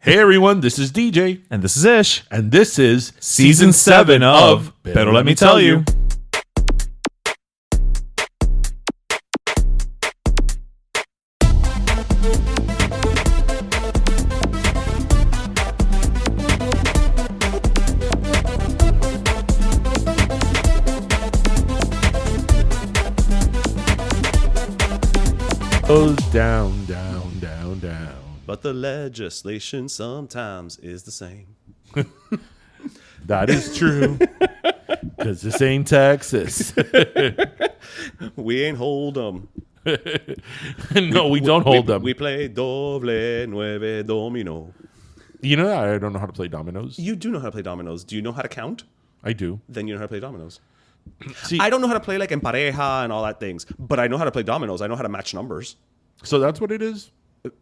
Hey everyone, this is DJ. And this is Ish. And this is Season 7 of Pero Let Me Tell You. Goes down, down, down, down. But the legislation sometimes is the same. That is true. Because this ain't Texas. We ain't hold 'em. No, we don't hold them. We play doble nueve domino. You know, I don't know how to play dominoes. You do know how to play dominoes. Do you know how to count? I do. Then you know how to play dominoes. See, I don't know how to play like en pareja and all that things, but I know how to play dominoes. I know how to match numbers. so that's what it is?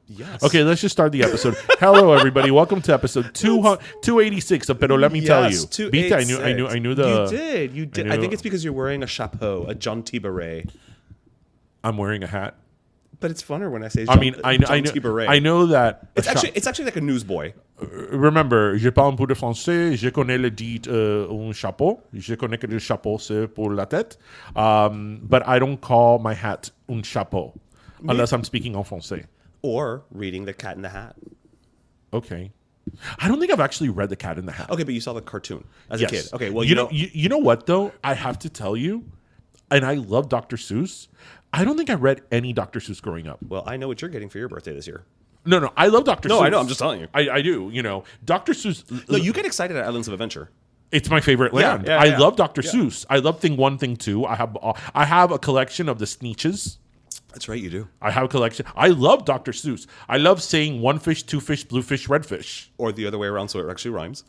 Yes. Okay, let's just start the episode. Hello, everybody. Welcome to episode 286 of Pero Let Me Tell You. 286. Vita, I knew the... You did. I think it's because you're wearing a chapeau, a John T. Beret. I'm wearing a hat. But it's funner when I say I know, T. Beret. I know that... It's actually like a newsboy. Remember, je parle un peu de français, je connais le dit un chapeau. Je connais que le chapeau, c'est pour la tête. But I don't call my hat un chapeau unless I'm speaking en français. Or reading The Cat in the Hat. Okay. I don't think I've actually read The Cat in the Hat. Okay, but you saw the cartoon as Yes. a kid. Okay, well, you know what, though? I have to tell you, and I love Dr. Seuss. I don't think I read any Dr. Seuss growing up. Well, I know what you're getting for your birthday this year. No, I love Dr. Seuss. No, I know. I'm just telling you. I do, Dr. Seuss. No, you get excited at Islands of Adventure. It's my favorite land. yeah, I yeah. love Dr. Seuss. I love Thing 1, Thing 2. I have a collection of the Sneetches. That's right, you do. I have a collection. I love Dr. Seuss. I love saying one fish, two fish, blue fish, red fish. Or the other way around, so it actually rhymes.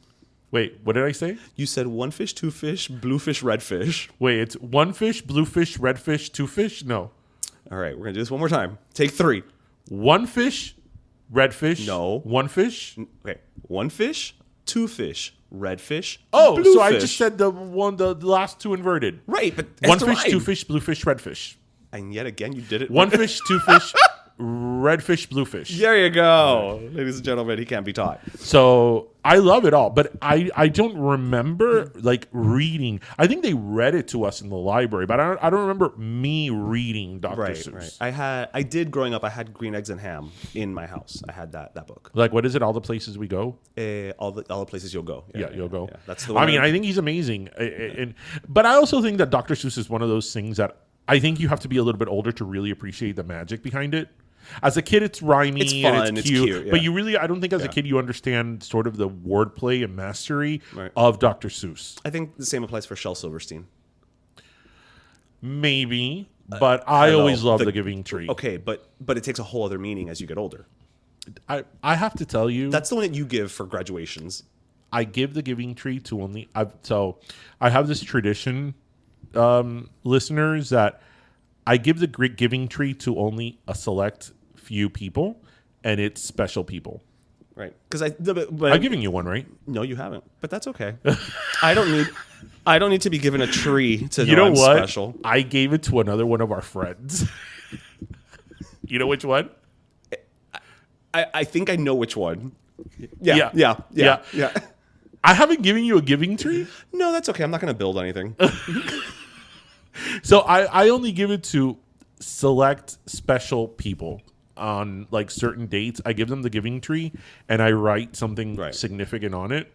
Wait, what did I say? You said one fish, two fish, blue fish, red fish. Wait, it's one fish, blue fish, red fish, two fish? No. All right, we're going to do this one more time. Take 3. One fish, red fish. No. One fish. Okay, one fish, two fish, red fish, Oh, blue so fish. I just said the last two inverted. Right, but One that's the fish, rhyme. two fish, blue fish, red fish. And yet again, you did it. One fish, two fish, red fish, blue fish. There you go. Ladies and gentlemen, he can't be taught. So I love it all, but I don't remember like reading. I think they read it to us in the library, but I don't remember me reading Dr. Seuss. Right. I did growing up. I had Green Eggs and Ham in my house. I had that book. Like, what is it? All the places we go. All the places you'll go. Yeah, you'll go. Yeah. That's the one. I mean, I think he's amazing, but I also think that Dr. Seuss is one of those things that I think you have to be a little bit older to really appreciate the magic behind it. As a kid, it's rhymey It's fun, and it's it's cute, cute, but yeah. I don't think as a kid you understand sort of the wordplay and mastery Right. of Dr. Seuss. I think the same applies for Shel Silverstein. Maybe, but I don't know. always love the Giving Tree. Okay, but it takes a whole other meaning as you get older. I have to tell you, That's the one that you give for graduations. I give the Giving Tree to only. So I have this tradition, listeners, that I give the Giving Tree to only a select few people, and it's special people. Right. Because I'm giving you one, right? No, you haven't. But that's okay. I don't need to be given a tree to You know I'm what? special. I gave it to another one of our friends. You know which one? I think I know which one. Yeah. Yeah. I haven't given you a Giving Tree. No, that's okay. I'm not going to build anything. So I only give it to select special people on like certain dates. I give them the Giving Tree and I write something significant on it.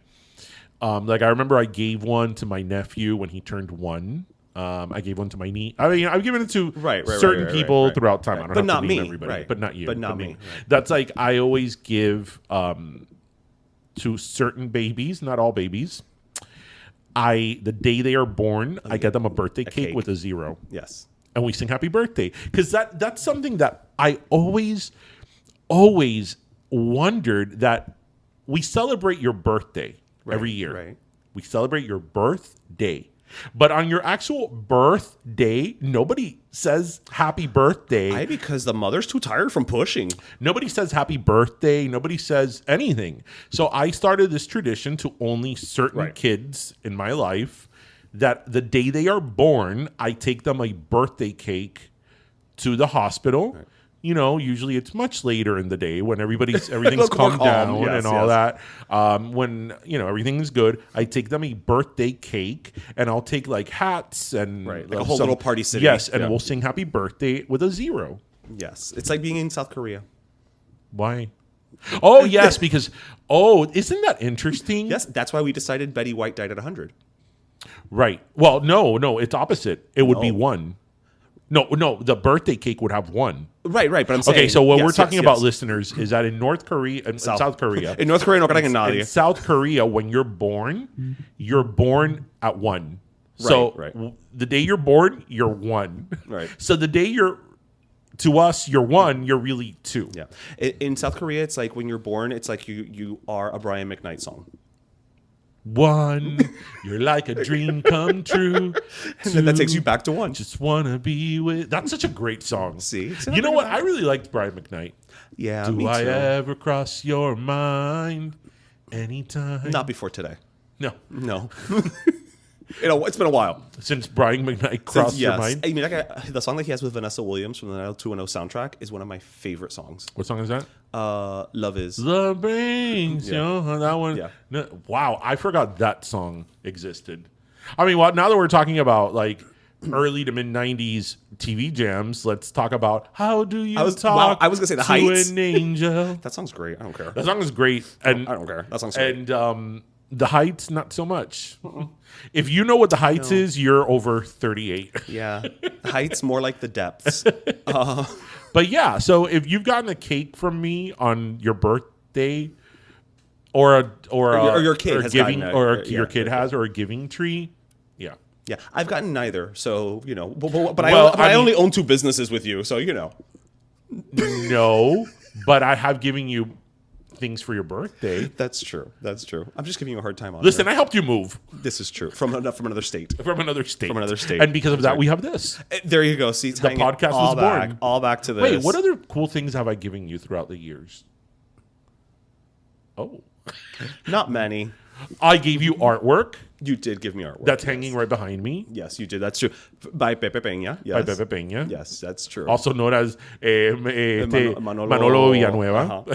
Like I remember I gave one to my nephew when he turned 1. I gave one to my niece. I mean, I've given it to certain people throughout time. I don't have But not to name me. everybody, Right. but not you. But not me. Right. That's like I always give to certain babies, not all babies. The day they are born, I get them a birthday cake with a 0. Yes. And we sing happy birthday. Because that's something that I always wondered, that we celebrate your birthday every year. Right. We celebrate your birthday. But on your actual birthday, nobody says happy birthday. Because the mother's too tired from pushing. Nobody says happy birthday. Nobody says anything. So I started this tradition to only certain kids in my life, that the day they are born, I take them a birthday cake to the hospital. usually it's much later in the day when everything's calmed calm. down Yes, and all yes. that. When everything's good, I take them a birthday cake, and I'll take like hats and Right, like a whole little party city. Yes, and Yeah. we'll sing happy birthday with a 0. Yes, it's like being in South Korea. Why? Oh yes, because isn't that interesting? Yes, that's why we decided Betty White died at 100. Right. Well, no, it's opposite. It would be No. 1. No, the birthday cake would have 1. Right, but I'm saying. Okay, so what yes, we're talking yes, about, yes. listeners, is that in North Korea and South Korea, In North Korea, no karagan in nadie. South Korea, when you're born at 1. So Right. the day you're born, you're 1. Right. So the day to us, you're 1. You're really 2. Yeah. In South Korea, it's like when you're born, it's like you are a Brian McKnight song. 1, you're like a dream come true. And then that takes 2, you back to 1. just wanna be with. That's such a great song. See? It's You know not what? bad. I really liked Brian McKnight. Yeah, Do me I too. ever cross your mind anytime? Not before today. No. No. It's been a while. Since Brian McKnight crossed your mind. I mean, the song that he has with Vanessa Williams from the 90210 soundtrack is one of my favorite songs. What song is that? Love Is. Love brings that one. Yeah. No, wow, I forgot that song existed. I mean, well, now that we're talking about like early to mid '90s TV jams, let's talk about How Do You Talk I was gonna say The to Heights. an Angel. That song's great. I don't care. That song is great, and I don't care. That song's great. and The Heights, not so much. If you know what The Heights is, you're over 38. Yeah. The Heights, more like the depths. But yeah, so if you've gotten a cake from me on your birthday, or your kid has giving, gotten your kid has, or a giving tree, yeah. Yeah, I've gotten neither. So, but Well, I I only mean- own 2 businesses with you. So, No, but I have given you things for your birthday. That's true. I'm just giving you a hard time on Listen, it. I helped you move This is true. From another state. from another state. From another state. And because of that, Sorry. we have this. There you go. See, the podcast all was back, born. all back to this. Wait, what other cool things have I given you throughout the years? Oh. Not many. I gave you artwork You did give me artwork. that's hanging right behind me Yes, you did. That's true. By Pepe Peña. Yes. by Pepe Peña. Yes, that's true. Also known as Manolo Manolo- Villanueva,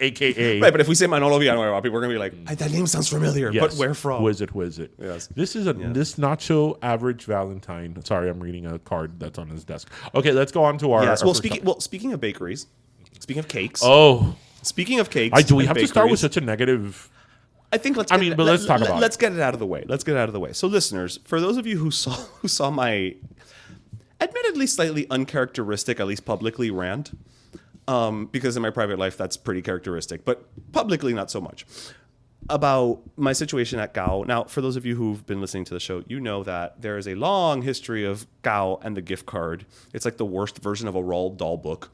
a.k.a. Right, but if we say Manolo Villanueva, people are going to be like, that name sounds familiar, Yes. but where from? Who is it? Yes. This is this nacho average Valentine. Sorry, I'm reading a card that's on his desk. Okay, let's go on to our. Yes. our Well, first speaking of bakeries, speaking of cakes, Oh, speaking of cakes, do we and have to start with bakeries, such a negative? I think let's. I mean, but let's talk about it. Let's get it out of the way. So, listeners, for those of you who saw my, admittedly slightly uncharacteristic, at least publicly, rant, because in my private life that's pretty characteristic, but publicly not so much, about my situation at Gao. Now, for those of you who've been listening to the show, you know that there is a long history of Gao and the gift card. It's like the worst version of a Roald Dahl book,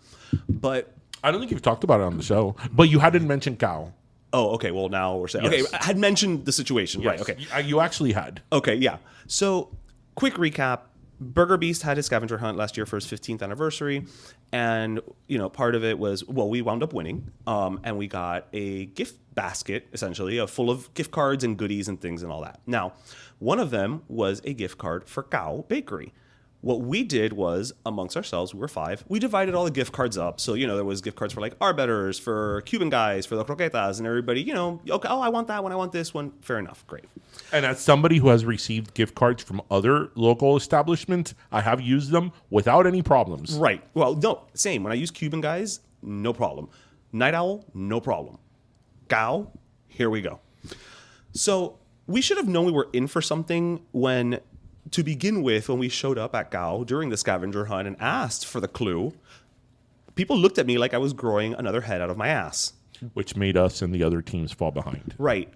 but. I don't think you've talked about it on the show, but you hadn't mentioned cow. Oh, okay. Well, now we're saying. Yes. Okay, I had mentioned the situation. Right. Yes. Okay. You actually had. Okay. Yeah. So, quick recap: Burger Beast had his scavenger hunt last year for his 15th anniversary, and part of it was we wound up winning, and we got a gift basket essentially full of gift cards and goodies and things and all that. Now, one of them was a gift card for Gao Bakery. What we did was, amongst ourselves, we were 5, we divided all the gift cards up. So, there was gift cards for like Arbetters, for Cuban guys, for the croquetas, and everybody, okay, I want that one, I want this one. Fair enough, great. And as somebody who has received gift cards from other local establishments, I have used them without any problems. Right. Well, no, same. When I use Cuban guys, no problem. Night Owl, no problem. Gao, here we go. So we should have known we were in for something when... To begin with, when we showed up at Gao during the scavenger hunt and asked for the clue, people looked at me like I was growing another head out of my ass. Which made us and the other teams fall behind. Right.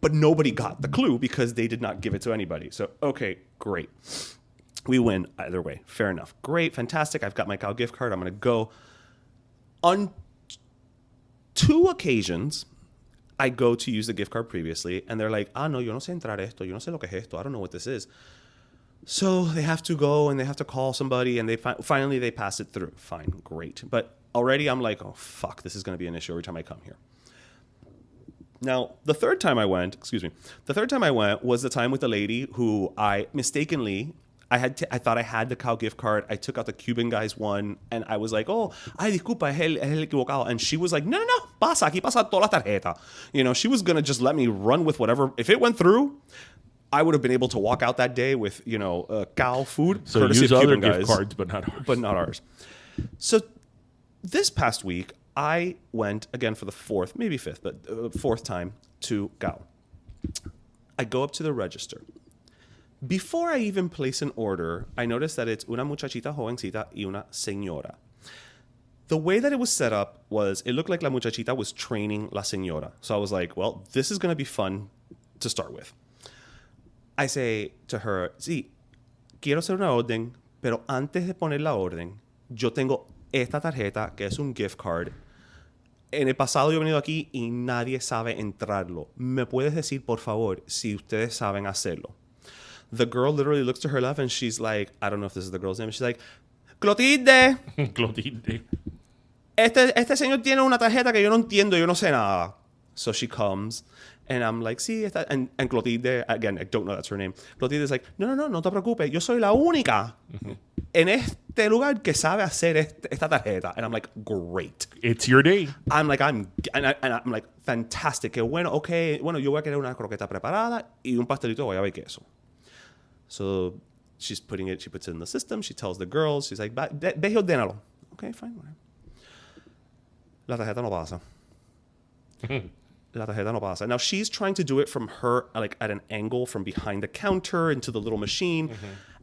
But nobody got the clue because they did not give it to anybody. So, okay, great. We win either way. Fair enough. Great, fantastic. I've got my Gao gift card. I'm going to go. On 2 occasions, I go to use the gift card previously, and they're like, no, yo no sé entrar esto. Yo no sé lo que es esto. I don't know what this is. So they have to go and they have to call somebody, and they finally they pass it through. Fine, great. But already I'm like, oh, fuck, this is going to be an issue every time I come here. Now, the third time I went was the time with the lady who I mistakenly I thought I had the cow gift card. I took out the Cuban guy's one, and I was like, oh, ay, disculpa, es el equivocado. And she was like, no, pasa, aquí pasa toda la tarjeta. You know, she was going to just let me run with whatever. If it went through, I would have been able to walk out that day with, cow food. So courtesy use of other Cuban gift guys, cards, but not ours. But not ours. So this past week, I went again for the fourth, maybe fifth, but fourth time to Gao. I go up to the register. Before I even place an order, I noticed that it's una muchachita jovencita y una señora. The way that it was set up was, it looked like la muchachita was training la señora. So I was like, well, this is going to be fun to start with. I say to her, sí, quiero hacer una orden, pero antes de poner la orden, yo tengo esta tarjeta que es un gift card. En el pasado yo he venido aquí y nadie sabe entrarlo. ¿Me puedes decir, por favor, si ustedes saben hacerlo? The girl literally looks to her left and she's like, I don't know if this is the girl's name. She's like, Clotilde. Clotilde. Este señor tiene una tarjeta que yo no entiendo, yo no sé nada. So she comes and I'm like, sí, esta. And Clotilde, again, I don't know that's her name. Clotilde is like, no te preocupes, yo soy la única en este lugar que sabe hacer esta tarjeta. And I'm like, great. It's your day. I'm like, I'm like, fantastic. Que bueno, okay. Bueno, yo voy a querer una croqueta preparada y un pastelito de guayaba y queso. So she puts it in the system. She tells the girls, she's like, ve y ordénalo. Okay, fine, whatever. La tarjeta no pasa. La tarjeta no pasa. Now she's trying to do it from her, like at an angle from behind the counter into the little machine.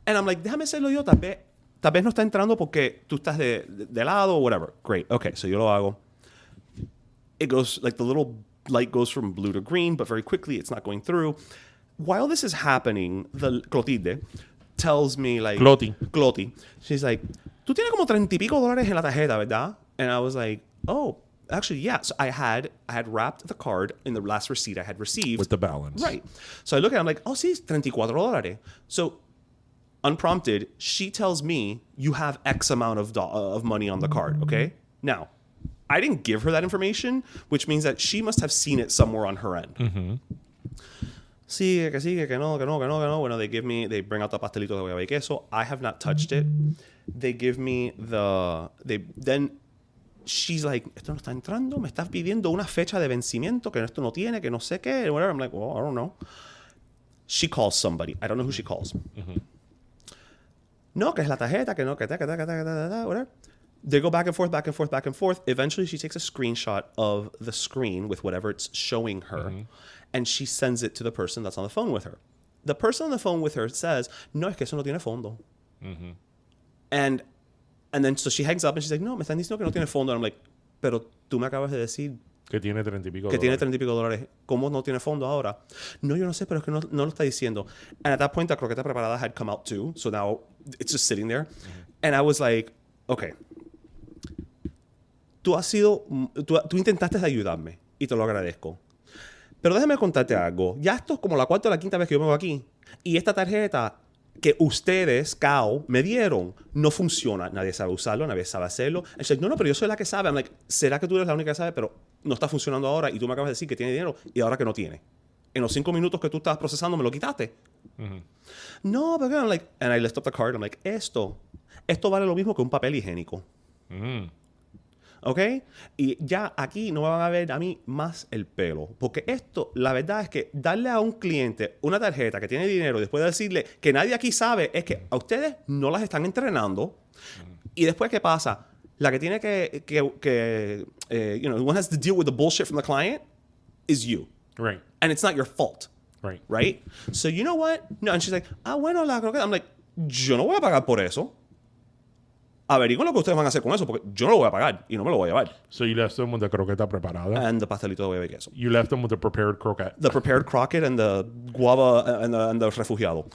And I'm like, déjame hacerlo yo, tal vez no está entrando porque tú estás de lado or whatever. Great. Okay, so yo lo hago. It goes, like the little light goes from blue to green, but very quickly it's not going through. While this is happening, the Clotilde tells me like... Cloti. She's like, tú tienes como $30 y pico en la tarjeta, ¿verdad? And I was like, oh, actually, yeah. So I had wrapped the card in the last receipt I had received. With the balance. Right. So I look at it, I'm like, oh, sí, $34. So unprompted, she tells me, you have X amount of money on the card, okay? Now, I didn't give her that information, which means that she must have seen it somewhere on her end. Sigue, que no. Bueno, they bring out the pastelito de guayaba y queso. I have not touched it. They give me then she's like, esto no está entrando, me estás pidiendo una fecha de vencimiento que esto no tiene, que no sé qué, whatever. I'm like, well, I don't know. She calls somebody. I don't know who she calls. No, que es la tarjeta, que no, que whatever. They go back and forth. Eventually, she takes a screenshot of the screen with whatever it's showing her, and she sends it to the person that's on the phone with her. The person on the phone with her says, no, es que eso no tiene fondo. And then, so she hangs up, and she's like, no, me están diciendo que no tiene fondo. And I'm like, pero tú me acabas de decir que tiene $30 y pico. Que tiene $30 y pico dólares. ¿Cómo no tiene fondo ahora? No, yo no sé, pero es que no lo está diciendo. And at that point, la croqueta preparada had come out too. So now it's just sitting there. And I was like, okay. Tú intentaste ayudarme y te lo agradezco. Pero déjame contarte algo. Ya esto es como la cuarta o la quinta vez que yo vengo aquí. Y esta tarjeta que ustedes, CAO, me dieron, no funciona. Nadie sabe usarlo, nadie sabe hacerlo. And she's like, no, pero yo soy la que sabe. I'm like, ¿será que tú eres la única que sabe? Pero no está funcionando ahora y tú me acabas de decir que tiene dinero y ahora que no tiene. En los 5 minutos que tú estabas procesando me lo quitaste. No, pero I'm like, and I lift up the card. I'm like, esto vale lo mismo que un papel higiénico. ¿Ok? Y ya aquí no me van a ver a mí más el pelo. Porque esto, la verdad es que darle a un cliente una tarjeta que tiene dinero y después de decirle que nadie aquí sabe, es que a ustedes no las están entrenando. Y después, ¿qué pasa? La que tiene one has to deal with the bullshit from the client is you. Right. And it's not your fault. Right. Right? So you know what? No, and she's like, bueno, la croqueta. I'm like, yo no voy a pagar por eso. Averigüen lo que ustedes van a hacer con eso, porque yo no lo voy a pagar y no me lo voy a llevar. So you left them with the croqueta preparada. And the pastelito de guayaba y queso. You left them with the prepared croquette. The prepared croquette and the guava and the refugiado.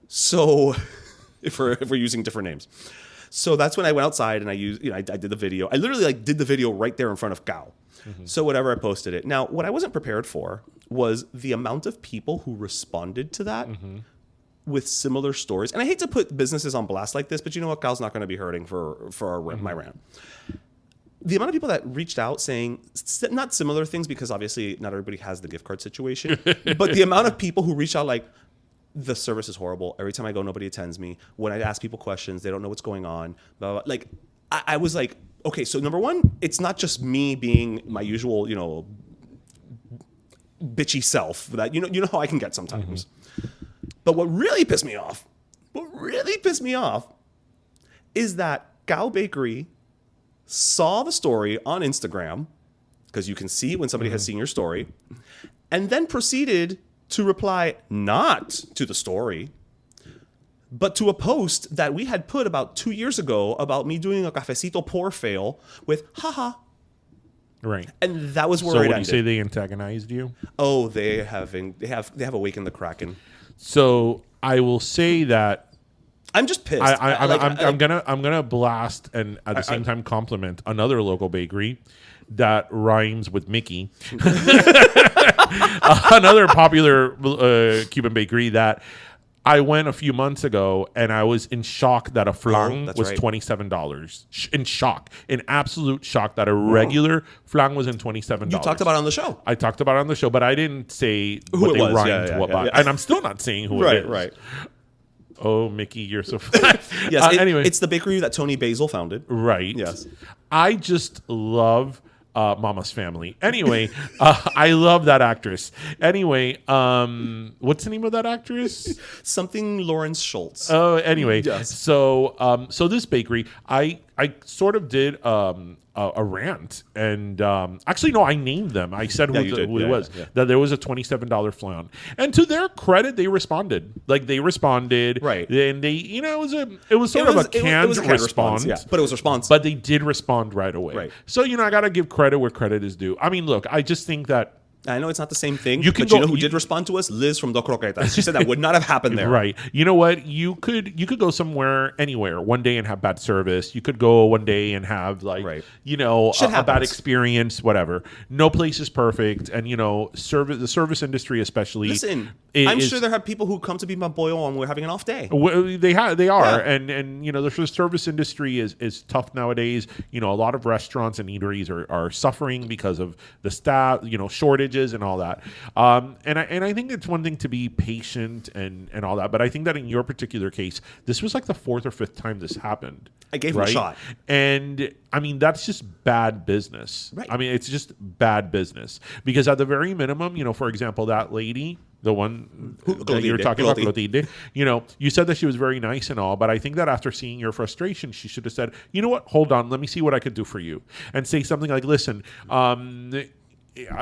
So, if we're using different names. So that's when I went outside and I did the video. I literally did the video right there in front of Gao. So whatever, I posted it. Now, what I wasn't prepared for was the amount of people who responded to that. With similar stories. And I hate to put businesses on blast like this, but you know what? Cal's not going to be hurting for my rant. The amount of people that reached out saying, not similar things, because obviously not everybody has the gift card situation, but the amount of people who reached out like, the service is horrible. Every time I go, nobody attends me. When I ask people questions, they don't know what's going on. Blah, blah, blah. Like, I was like, okay, so number one, it's not just me being my usual, bitchy self that you know how I can get sometimes. But what really pissed me off is that Gao Bakery saw the story on Instagram, because you can see when somebody has seen your story, and then proceeded to reply not to the story, but to a post that we had put about 2 years ago about me doing a cafecito pour fail with haha. Right. And that was where So it would ended. you say they antagonized you? Oh, they have awakened the Kraken. So I will say that I'm just pissed. I'm gonna blast and at the same time compliment another local bakery that rhymes with Mickey. Another popular Cuban bakery that I went a few months ago and I was in shock that a flan was right. $27. In shock. In absolute shock that a regular flan was in $27. You talked about it on the show. I talked about it on the show, but I didn't say Who what it they was. rhymed Yeah, what by. yeah. And I'm still not saying who it is. Right. Oh, Mickey, you're so funny. Yes. Anyway. It's the bakery that Tony Basil founded. Right. Yes. I just love Mama's Family. Anyway, I love that actress. Anyway, what's the name of that actress? Something Lawrence Schultz. Oh, anyway. Yes. So this bakery, I sort of did a rant, and actually no, I named them. I said who it was. Yeah. That there was a $27 flan, and to their credit, they responded. Like they responded, Right? And they, it was sort of a canned response. Yeah, but it was a response. But they did respond right away. Right. So, I got to give credit where credit is due. I mean, look, I just think that. I know it's not the same thing, You can but you go- know who did respond to us? Liz from Do Croquetas. She said that would not have happened there. Right. You know what? You could go anywhere one day and have bad service. You could go one day and have Right. a Shit bad happens. experience, whatever. No place is perfect. And, the service industry especially. Listen, is- I'm sure there have people who come to be my boyo and we're having an off day. They are, Yeah. and the service industry is tough nowadays. A lot of restaurants and eateries are suffering because of the staff, shortages and all that. And I think it's one thing to be patient and all that, but I think that in your particular case, this was like the fourth or fifth time this happened. I gave him a shot. And I mean, that's just bad business. Right. I mean, it's just bad business because at the very minimum, for example, that lady, the one that you're talking about, Clotilde, you said that she was very nice and all, but I think that after seeing your frustration, she should have said, you know what, hold on, let me see what I could do for you. And say something like, listen,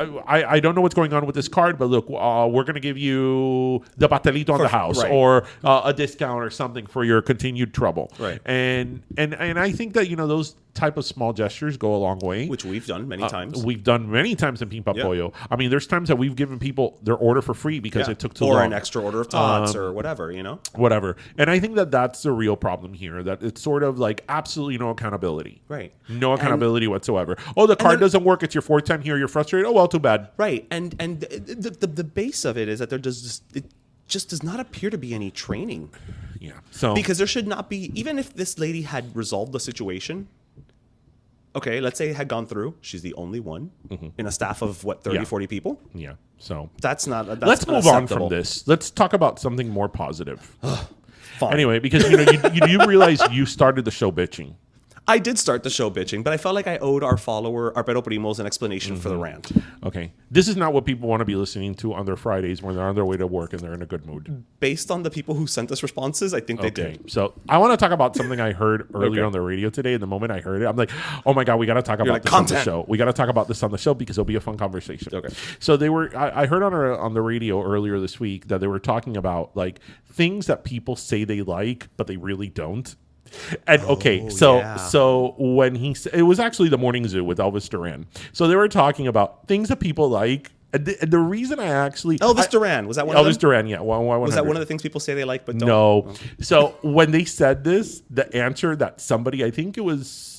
I don't know what's going on with this card, but look, we're going to give you the pastelito on the house, right. or a discount or something for your continued trouble. Right. And I think that those type of small gestures go a long way, Which we've done many times. We've done many times in Pimpa Yeah. Pollo. I mean, there's times that we've given people their order for free because it took too long. Or an extra order of tots or whatever, Whatever. And I think that that's the real problem here, that it's sort of like absolutely no accountability. Right. No accountability whatsoever. Oh, the card doesn't work. It's your fourth time here. You're frustrated. Oh, well, too bad. Right. And the base of it is that it just does not appear to be any training. Yeah. So Because there should not be, even if this lady had resolved the situation, okay, let's say it had gone through. She's the only one in a staff of 30, Yeah. 40 people. yeah. So That's not. That's let's move on unacceptable. from this. Let's talk about something more positive. Fine. Anyway, because you realize you started the show bitching. I did start the show bitching, but I felt like I owed our follower, our Pero Primos, an explanation for the rant. Okay. This is not what people want to be listening to on their Fridays when they're on their way to work and they're in a good mood. Based on the people who sent us responses, I think they did. So I want to talk about something I heard earlier Okay. on the radio today. And the moment I heard it, I'm like, oh my God, we got to talk about like, this on the content. show. We got to talk about this on the show because it'll be a fun conversation. Okay. So I heard on the radio earlier this week that they were talking about like things that people say they like, but they really don't. And so when it was actually the Morning Zoo with Elvis Duran. So they were talking about things that people like. And the reason I actually Elvis Duran, was that one of them? Elvis Duran, yeah. Was that one of the things people say they like but don't? No. So when they said this, the answer that somebody, I think it was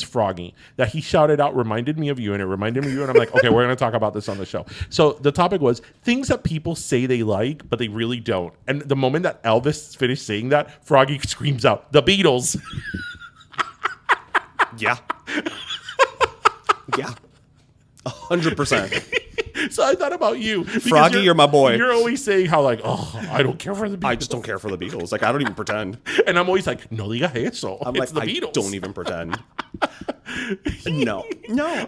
Froggy, that he shouted out reminded me of you, and it reminded me of you, and I'm like, okay, we're going to talk about this on the show. So the topic was things that people say they like, but they really don't. And the moment that Elvis finished saying that, Froggy screams out, the Beatles. Yeah. Yeah. 100%. So I thought about you. Froggy, you're my boy. You're always saying how like, oh, I don't care for the Beatles. I just don't care for the Beatles. Like, I don't even pretend. And I'm always like, no digas eso. I'm It's like, the I Beatles. don't even pretend. No.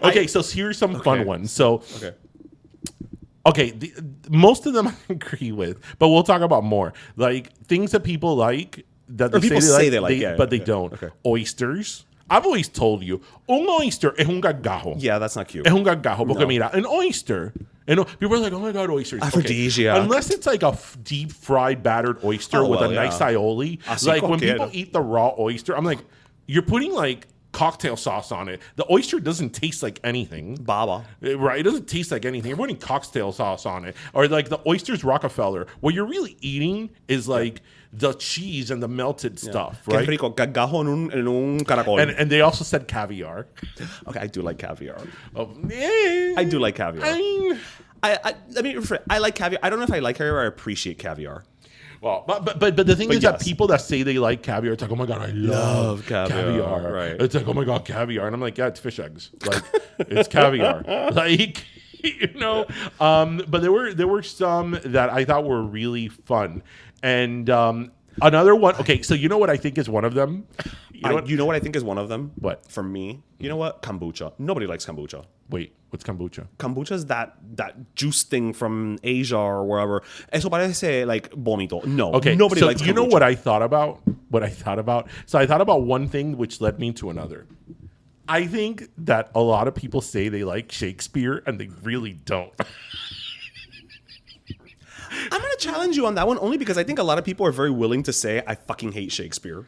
Okay, so here's some fun ones. So, Okay. most of them I agree with, but we'll talk about more. Like things that people like that they people say they like, but they yeah. don't. Okay. Oysters. I've always told you, un oyster es un gargajo. Yeah, that's not cute. Es un gargajo. Porque No. mira, an oyster. And people are like, oh my God, oysters. Aphrodisiac. Unless it's like a deep fried battered oyster Oh, with well, a yeah. nice aioli. Así Like when cualquiera. people eat the raw oyster, I'm like, you're putting like cocktail sauce on it. The oyster doesn't taste like anything. Baba. Right, it doesn't taste like anything. You're putting cocktail sauce on it, or like the oysters Rockefeller. What you're really eating is like the cheese and the melted stuff, Qué right? rico. Gargajo en un caracol. And they also said caviar. Okay, I do like caviar. Oh, yeah. I do like caviar. I mean, Let me rephrase. I like caviar. I don't know if I like caviar or I appreciate caviar. well, but the thing is that yes. people that say they like caviar, it's like, oh my God, I love caviar. Right. It's like, oh my God, caviar, and I'm like, yeah, it's fish eggs. Like, it's caviar. Like, you know. But there were some that I thought were really fun, and another one. Okay, so you know what I think is one of them. You know what I think is one of them? What? For me, you know what? Kombucha. Nobody likes kombucha. Wait, what's kombucha? Kombucha is that juice thing from Asia or wherever. Eso parece like vomito. No. Okay, Nobody so likes kombucha. you know what I thought about? So I thought about one thing, which led me to another. I think that a lot of people say they like Shakespeare, and they really don't. I'm going to challenge you on that one only because I think a lot of people are very willing to say, I fucking hate Shakespeare.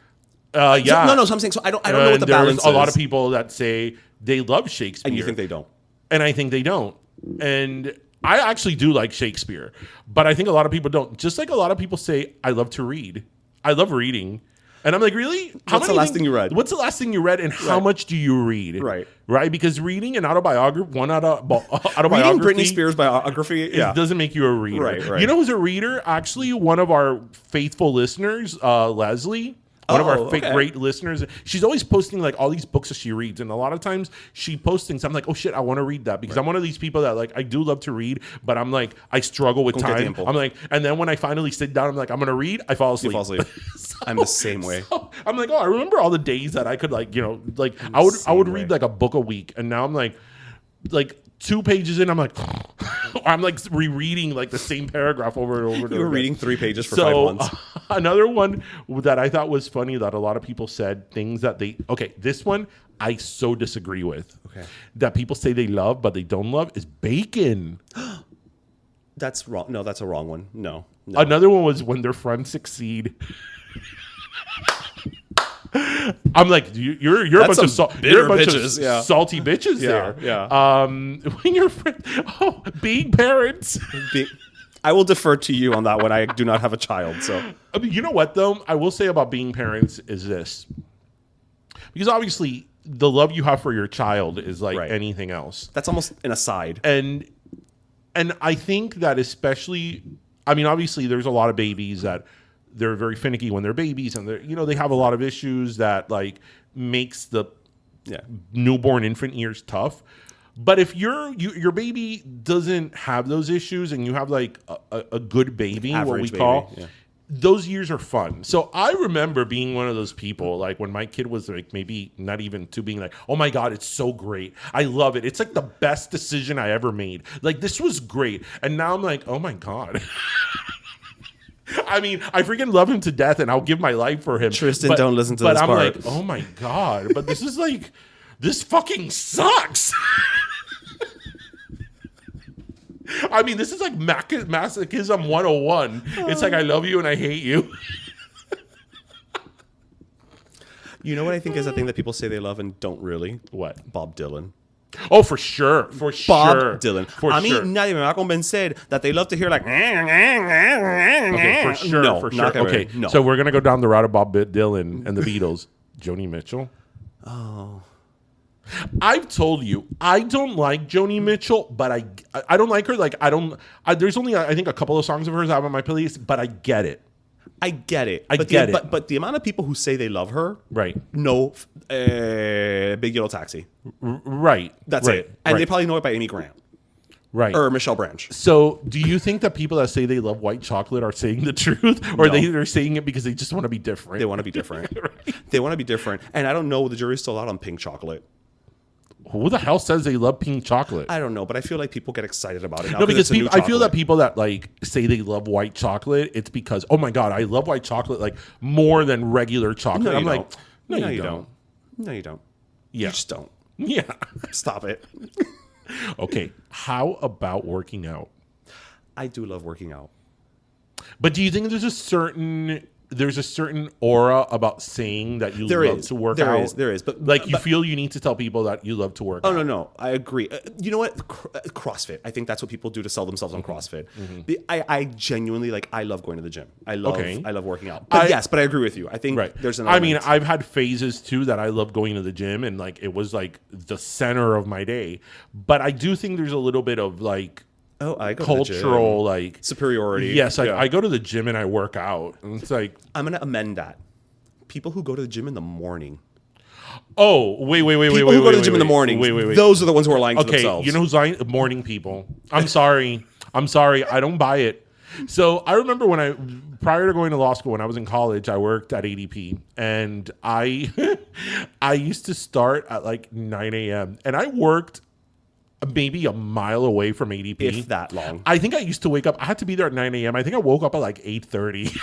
Yeah. No, so I'm saying, so I don't know what the balance is. There's a lot of people that say they love Shakespeare. And you think they don't. And I think they don't. And I actually do like Shakespeare, but I think a lot of people don't. Just like a lot of people say, I love to read. I love reading. And I'm like, really? What's the last thing you read? What's the last thing you read, and how much do you read? Right. Right? Because reading an autobiography, Reading autobiography, Britney Spears' biography, it doesn't make you a reader. Right. You know who's a reader? Actually, one of our faithful listeners, Leslie. One of our great listeners. She's always posting like all these books that she reads, and a lot of times she posts things. I'm like, oh shit, I want to read that because I'm one of these people that like I do love to read, but I'm like I struggle with time. I'm like, and then when I finally sit down, I'm like, I'm gonna read. I fall asleep. You fall asleep. I'm the same way. So I'm like, oh, I remember all the days that I could like, you know, like I would read like a book a week, and now I'm like 2 pages in, I'm like, I'm like rereading like the same paragraph over and over. And You were over reading 3 pages for 5 months. Another one that I thought was funny that a lot of people said things that this one I so disagree with. Okay. That people say they love but they don't love is bacon. That's wrong. No, that's a wrong one. No. Another one was when their friends succeed. I'm like, you're a bunch of bitter bitches. Yeah. salty bitches there. Yeah. When your friend, being parents. I will defer to you on that one. I do not have a child, so. I mean, you know what though? I will say about being parents is this, because obviously the love you have for your child is like anything else. That's almost an aside. And I think that especially, I mean, obviously there's a lot of babies that they're very finicky when they're babies, and they're, you know, they have a lot of issues that like makes the newborn infant years tough. But if your baby doesn't have those issues and you have like a good baby, Average what we call, baby, those years are fun. So I remember being one of those people, like when my kid was like maybe not even 2, being like, oh my God, it's so great. I love it. It's like the best decision I ever made. Like this was great. And now I'm like, oh my God. I mean, I freaking love him to death and I'll give my life for him. Tristan, don't listen to this part. But I'm like, oh my God. But this is like, this fucking sucks. I mean, this is like masochism 101. It's like, I love you and I hate you. You know what I think is a thing that people say they love and don't really? What? Bob Dylan. Oh, for sure. Bob Dylan. For a mí sure. nadie me va a convencer that they love to hear like... Okay, for sure. No, for not sure. gonna Okay, be. No. so we're going to go down the route of Bob Dylan and the Beatles. Joni Mitchell. Oh. I've told you, I don't like Joni Mitchell, but I don't like her. Like, there's only, I think, a couple of songs of hers out on my playlist, but I get it. I get it. I get it. But the amount of people who say they love her, Right. know Big Yellow Taxi. Right. That's right. it. And right. they probably know it by Amy Grant Right. or Michelle Branch. So, do you think that people that say they love white chocolate are saying the truth, or they're saying it because they just want to be different? They want to be different. Right. They want to be different. And I don't know. The jury's still out on pink chocolate. Who the hell says they love pink chocolate? I don't know, but I feel like people get excited about it now. No, because it's a new I feel that chocolate. people that like say they love white chocolate, it's because, oh my God, I love white chocolate like more than regular chocolate. No, you I'm don't. like, no, you don't. No, you don't. Yeah. You just don't. Yeah. Stop it. Okay. How about working out? I do love working out. But do you think there's a certain aura about saying that you love to work out? There is. But like you feel you need to tell people that you love to work out. Oh, no. I agree. You know what? CrossFit. I think that's what people do to sell themselves on CrossFit. I genuinely, like, I love going to the gym. I love working out. But I agree with you. I think there's an element. I mean, I've had phases too that I love going to the gym and like it was like the center of my day. But I do think there's a little bit of like I go cultural to the gym. like superiority. Yes, I go to the gym and I work out. And it's like I'm gonna amend that. People who go to the gym in the morning. Oh, wait. People who go to the gym in the morning. Wait. Those are the ones who are lying to Okay, themselves. you know who's lying? Morning people. I'm sorry. I don't buy it. So I remember prior to going to law school, when I was in college, I worked at ADP, and I used to start at like 9 a.m. and I worked maybe a mile away from ADP. If that long. I think I used to wake up. I had to be there at 9 a.m. I think I woke up at like 8:30.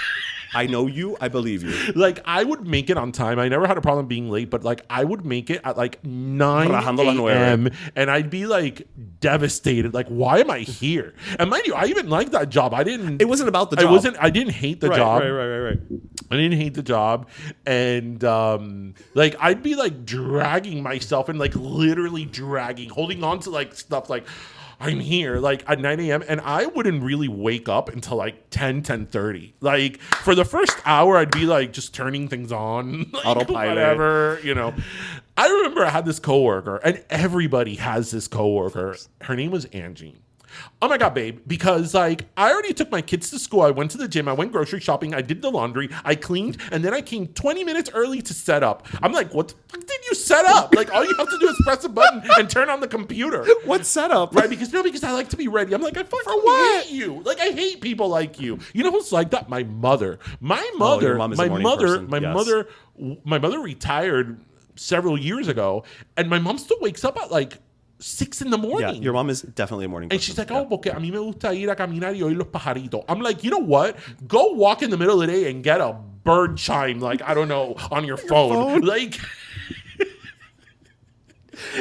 I know you. I believe you. Like I would make it on time. I never had a problem being late, but like I would make it at like 9 a.m. and I'd be like devastated. Like, why am I here? And mind you, I even liked that job. It wasn't about the job. I didn't hate the job. Right. I didn't hate the job. And like I'd be like dragging myself and like literally holding on to like stuff like I'm here like at 9 a.m. and I wouldn't really wake up until like 10:30. Like for the first hour, I'd be like just turning things on, like, autopilot, whatever, you know. I remember I had this coworker, and everybody has this coworker. Her name was Angie. Oh my God, babe, because like I already took my kids to school. I went to the gym. I went grocery shopping. I did the laundry. I cleaned. And then I came 20 minutes early to set up. I'm like, what the fuck did you set up? Like all you have to do is press a button and turn on the computer. What setup? Right? Because I like to be ready. I'm like, I fucking hate you. Like I hate people like you. You know who's like that? My mother. My mother retired several years ago. And my mom still wakes up at like 6 in the morning. Yeah, your mom is definitely a morning person. And she's like, porque a mí me gusta ir a caminar y oír los pajaritos. I'm like, you know what? Go walk in the middle of the day and get a bird chime, like, I don't know, on your phone. Like,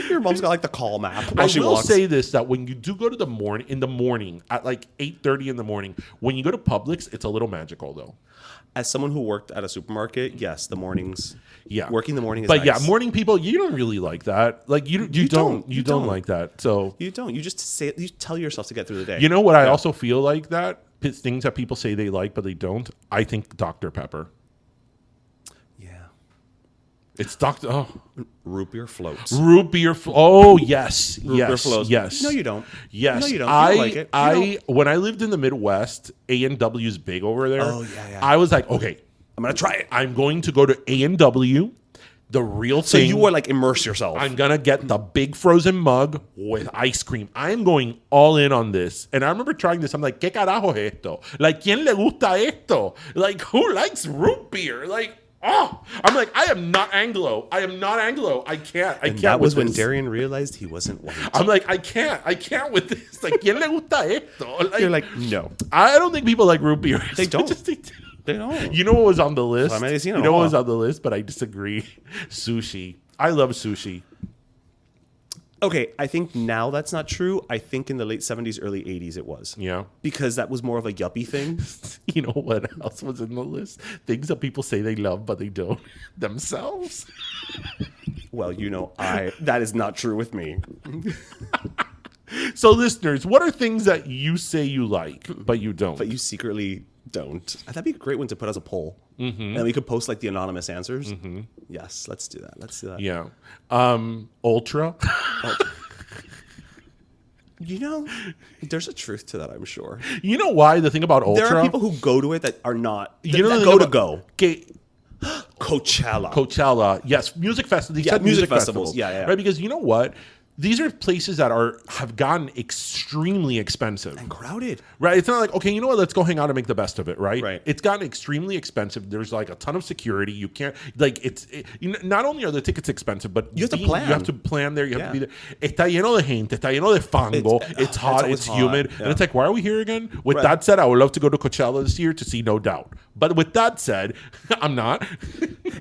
your mom's got like the call map I while she will walks. say this, that when you do go to in the morning, at like 8:30 in the morning, when you go to Publix, it's a little magical, though. As someone who worked at a supermarket, yes, the mornings. Yeah, working the morning is but nice. yeah, morning people, you don't really like that. Like you don't like that. So you don't. You just you tell yourself to get through the day. You know what? I also feel like that things that people say they like but they don't. I think Dr. Pepper. Yeah, it's Dr. Oh. Root beer floats. Root beer. Oh yes, Root beer floats. yes. No, you don't. Yes, no, you don't. You don't like it. When I lived in the Midwest, A&W's big over there. Oh yeah. I was like, okay, I'm gonna try it. I'm going to go to A&W, the real So thing. you were like immerse yourself. I'm gonna get the big frozen mug with ice cream. I'm going all in on this. And I remember trying this. I'm like, ¿Qué carajo es esto? Like, ¿Quién le gusta esto? Like, who likes root beer? Like, oh, I'm like, I am not Anglo. I can't. I can't. That was with when this. Darian realized he wasn't white. I'm like, I can't with this. Like, ¿Quién le gusta esto? Like, You're like, no. I don't think people like root beer. They don't. They don't. You know what was on the list? You know what was on the list, but I disagree. Sushi. I love sushi. Okay, I think now that's not true. I think in the late 70s, early 80s it was. Yeah. Because that was more of a yuppie thing. You know what else was in the list? Things that people say they love, but they don't themselves. Well, you know, that is not true with me. So listeners, what are things that you say you like, but you don't? But you secretly don't. That'd be a great one to put as a poll. Mm-hmm. And we could post like the anonymous answers. Mm-hmm. Yes, let's do that. Yeah. Ultra. You know, there's a truth to that, I'm sure. You know why? The thing about Ultra... There are people who go to it that are not... You know, that the go thing to about- go. Okay, Coachella. yes, music festivals. Yeah, music festivals. Yeah. Right, because you know what? These are places that have gotten extremely expensive. And crowded. Right? It's not like, okay, you know what? Let's go hang out and make the best of it, right? Right. It's gotten extremely expensive. There's like a ton of security. You can't, like, not only are the tickets expensive, but you have to plan. You have to plan there. You have to be there. Está lleno de gente. Está lleno de fango. It's hot. It's humid. Yeah. And it's like, why are we here again? With that said, I would love to go to Coachella this year to see No Doubt. But with that said, I'm not.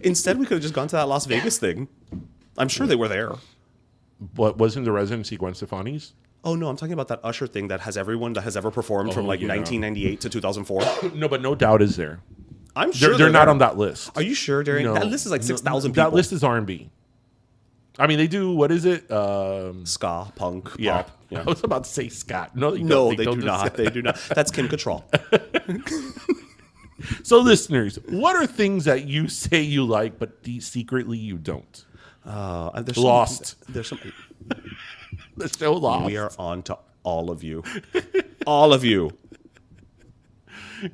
Instead, we could have just gone to that Las Vegas thing. I'm sure they were there. What wasn't the residency Gwen Stefani's? Oh, no, I'm talking about that Usher thing that has everyone that has ever performed from 1998 to 2004. No, but No Doubt is there. I'm sure they're not on that list. Are you sure, Darian? No. That list is like 6,000 people. That list is R&B. I mean, they do, what is it? Ska, punk, yeah. pop. Yeah. I was about to say Scott. No, they do not. They do not. That's Kim Cattrall. So, listeners, what are things that you say you like, but secretly you don't? There's Lost. There's some. The show Lost. We are on to all of you. All of you.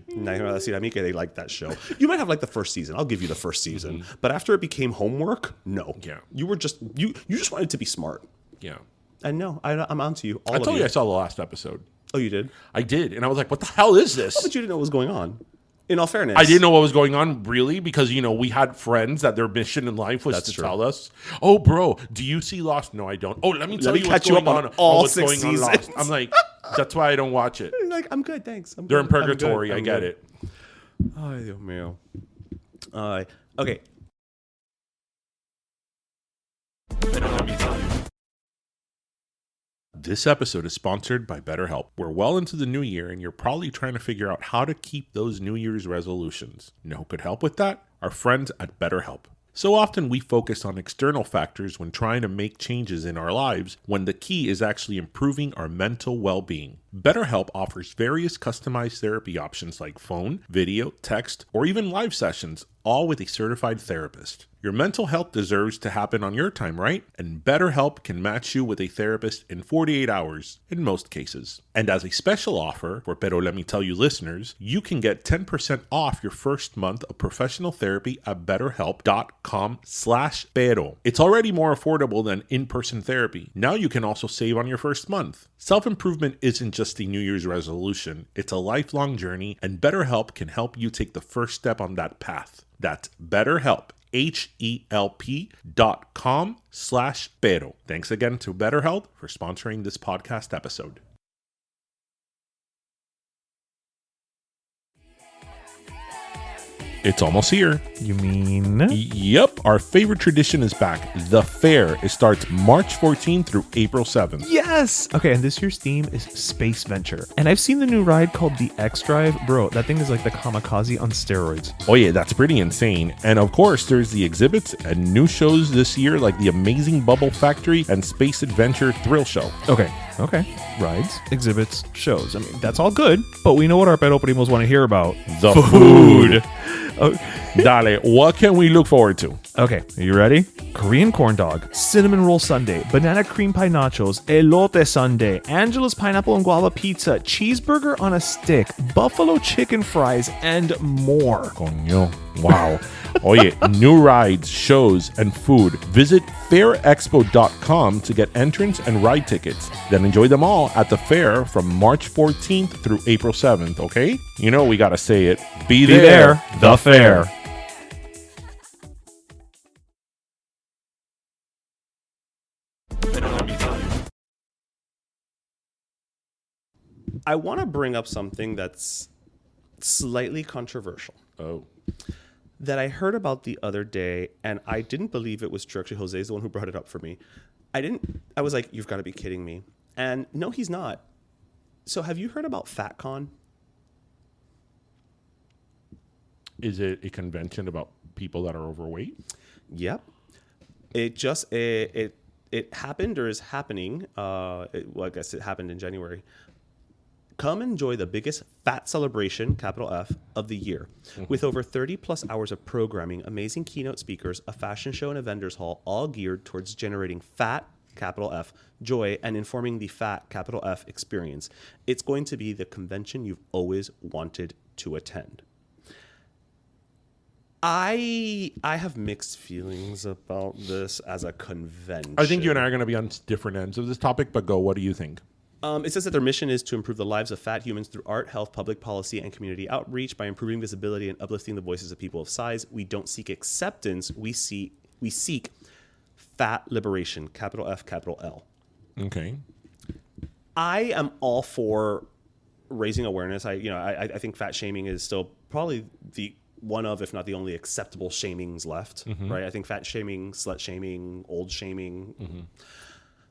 Now, they like that show. You might have like the first season. I'll give you the first season. But after it became homework, no. Yeah. You were just you just wanted to be smart. Yeah. And no, I'm on to you. I told you I saw the last episode. Oh, you did? I did. And I was like, what the hell is this? But you didn't know what was going on. In all fairness. I didn't know what was going on, really, because, we had friends that their mission in life was to tell us, oh, bro, do you see Lost? No, I don't. Oh, let me tell you what's going on. All what's 6 going seasons. on Lost. I'm like, that's why I don't watch it. You're like, I'm good, thanks. They're in purgatory. I get it. Ay, Dios mío. Okay. This episode is sponsored by BetterHelp. We're well into the new year, and you're probably trying to figure out how to keep those New Year's resolutions. You know who could help with that? Our friends at BetterHelp. So often we focus on external factors when trying to make changes in our lives, when the key is actually improving our mental well-being. BetterHelp offers various customized therapy options like phone, video, text, or even live sessions, all with a certified therapist. Your mental health deserves to happen on your time, right? And BetterHelp can match you with a therapist in 48 hours, in most cases. And as a special offer for Pero Let Me Tell You listeners, you can get 10% off your first month of professional therapy at betterhelp.com/pero. It's already more affordable than in-person therapy. Now you can also save on your first month. Self-improvement isn't just a New Year's resolution, it's a lifelong journey, and BetterHelp can help you take the first step on that path. That's BetterHelp. HELP.com/pero. Thanks again to BetterHelp for sponsoring this podcast episode. It's almost here. You mean? Yep, our favorite tradition is back. The Fair. It starts March 14th through April 7th. Yes! Okay, and this year's theme is Space Venture. And I've seen the new ride called the X-Drive. Bro, that thing is like the Kamikaze on steroids. Oh yeah, that's pretty insane. And of course, there's the exhibits and new shows this year like the Amazing Bubble Factory and Space Adventure Thrill Show. Okay. Rides, exhibits, shows. I mean, that's all good, but we know what our Pero Primos want to hear about. The food. Dale, what can we look forward to? Okay, are you ready? Korean corn dog, cinnamon roll sundae, banana cream pie nachos, elote sundae, Angela's pineapple and guava pizza, cheeseburger on a stick, buffalo chicken fries, and more. Coño. Wow. Oye, new rides, shows, and food. Visit fairexpo.com to get entrance and ride tickets. Then enjoy them all at the fair from March 14th through April 7th, okay? You know we gotta say it. Be there, the fair. I want to bring up something that's slightly controversial. Oh. That I heard about the other day, and I didn't believe it was true. Actually, Jose is the one who brought it up for me. I was like, you've got to be kidding me. And no, he's not. So have you heard about FatCon? Is it a convention about people that are overweight? Yep. It happened or is happening. I guess it happened in January. Come enjoy the biggest fat celebration, capital F, of the year. With over 30 plus hours of programming, amazing keynote speakers, a fashion show, and a vendor's hall, all geared towards generating fat capital F, joy, and informing the fat, capital F, experience. It's going to be the convention you've always wanted to attend. I have mixed feelings about this as a convention. I think you and I are going to be on different ends of this topic, but go, what do you think? It says that their mission is to improve the lives of fat humans through art, health, public policy, and community outreach by improving visibility and uplifting the voices of people of size. We don't seek acceptance. We seek fat liberation, capital F, capital L. Okay. I am all for raising awareness. I think fat shaming is still probably the one of, if not the only acceptable shamings left, right? I think fat shaming, slut shaming, old shaming.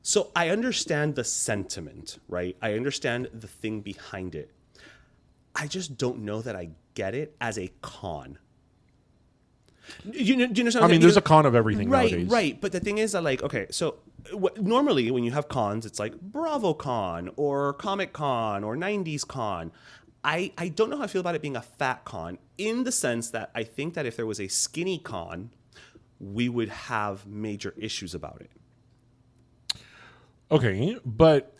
So I understand the sentiment, right? I understand the thing behind it. I just don't know that I get it as a con. Do you understand? I mean, there's a con of everything nowadays. Right. But the thing is that, like, okay, so normally when you have cons, it's like BravoCon or Comic Con or 90s Con. I don't know how I feel about it being a fat con, in the sense that I think that if there was a skinny con, we would have major issues about it. Okay, but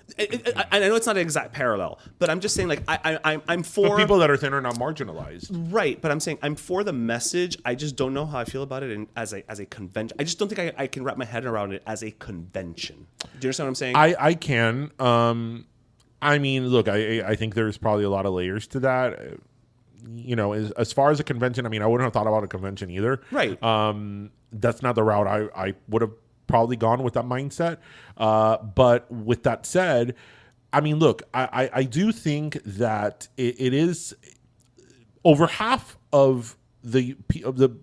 I know it's not an exact parallel, but I'm just saying, like, I'm for people that are thin are not marginalized, right? But I'm saying I'm for the message. I just don't know how I feel about it as a convention. I just don't think I can wrap my head around it as a convention. Do you understand what I'm saying? I can. I mean, look, I think there's probably a lot of layers to that. You know, as far as a convention, I mean, I wouldn't have thought about a convention either. Right. That's not the route I would have probably gone with that mindset. But with that said, I mean, look, I do think that it is over half of the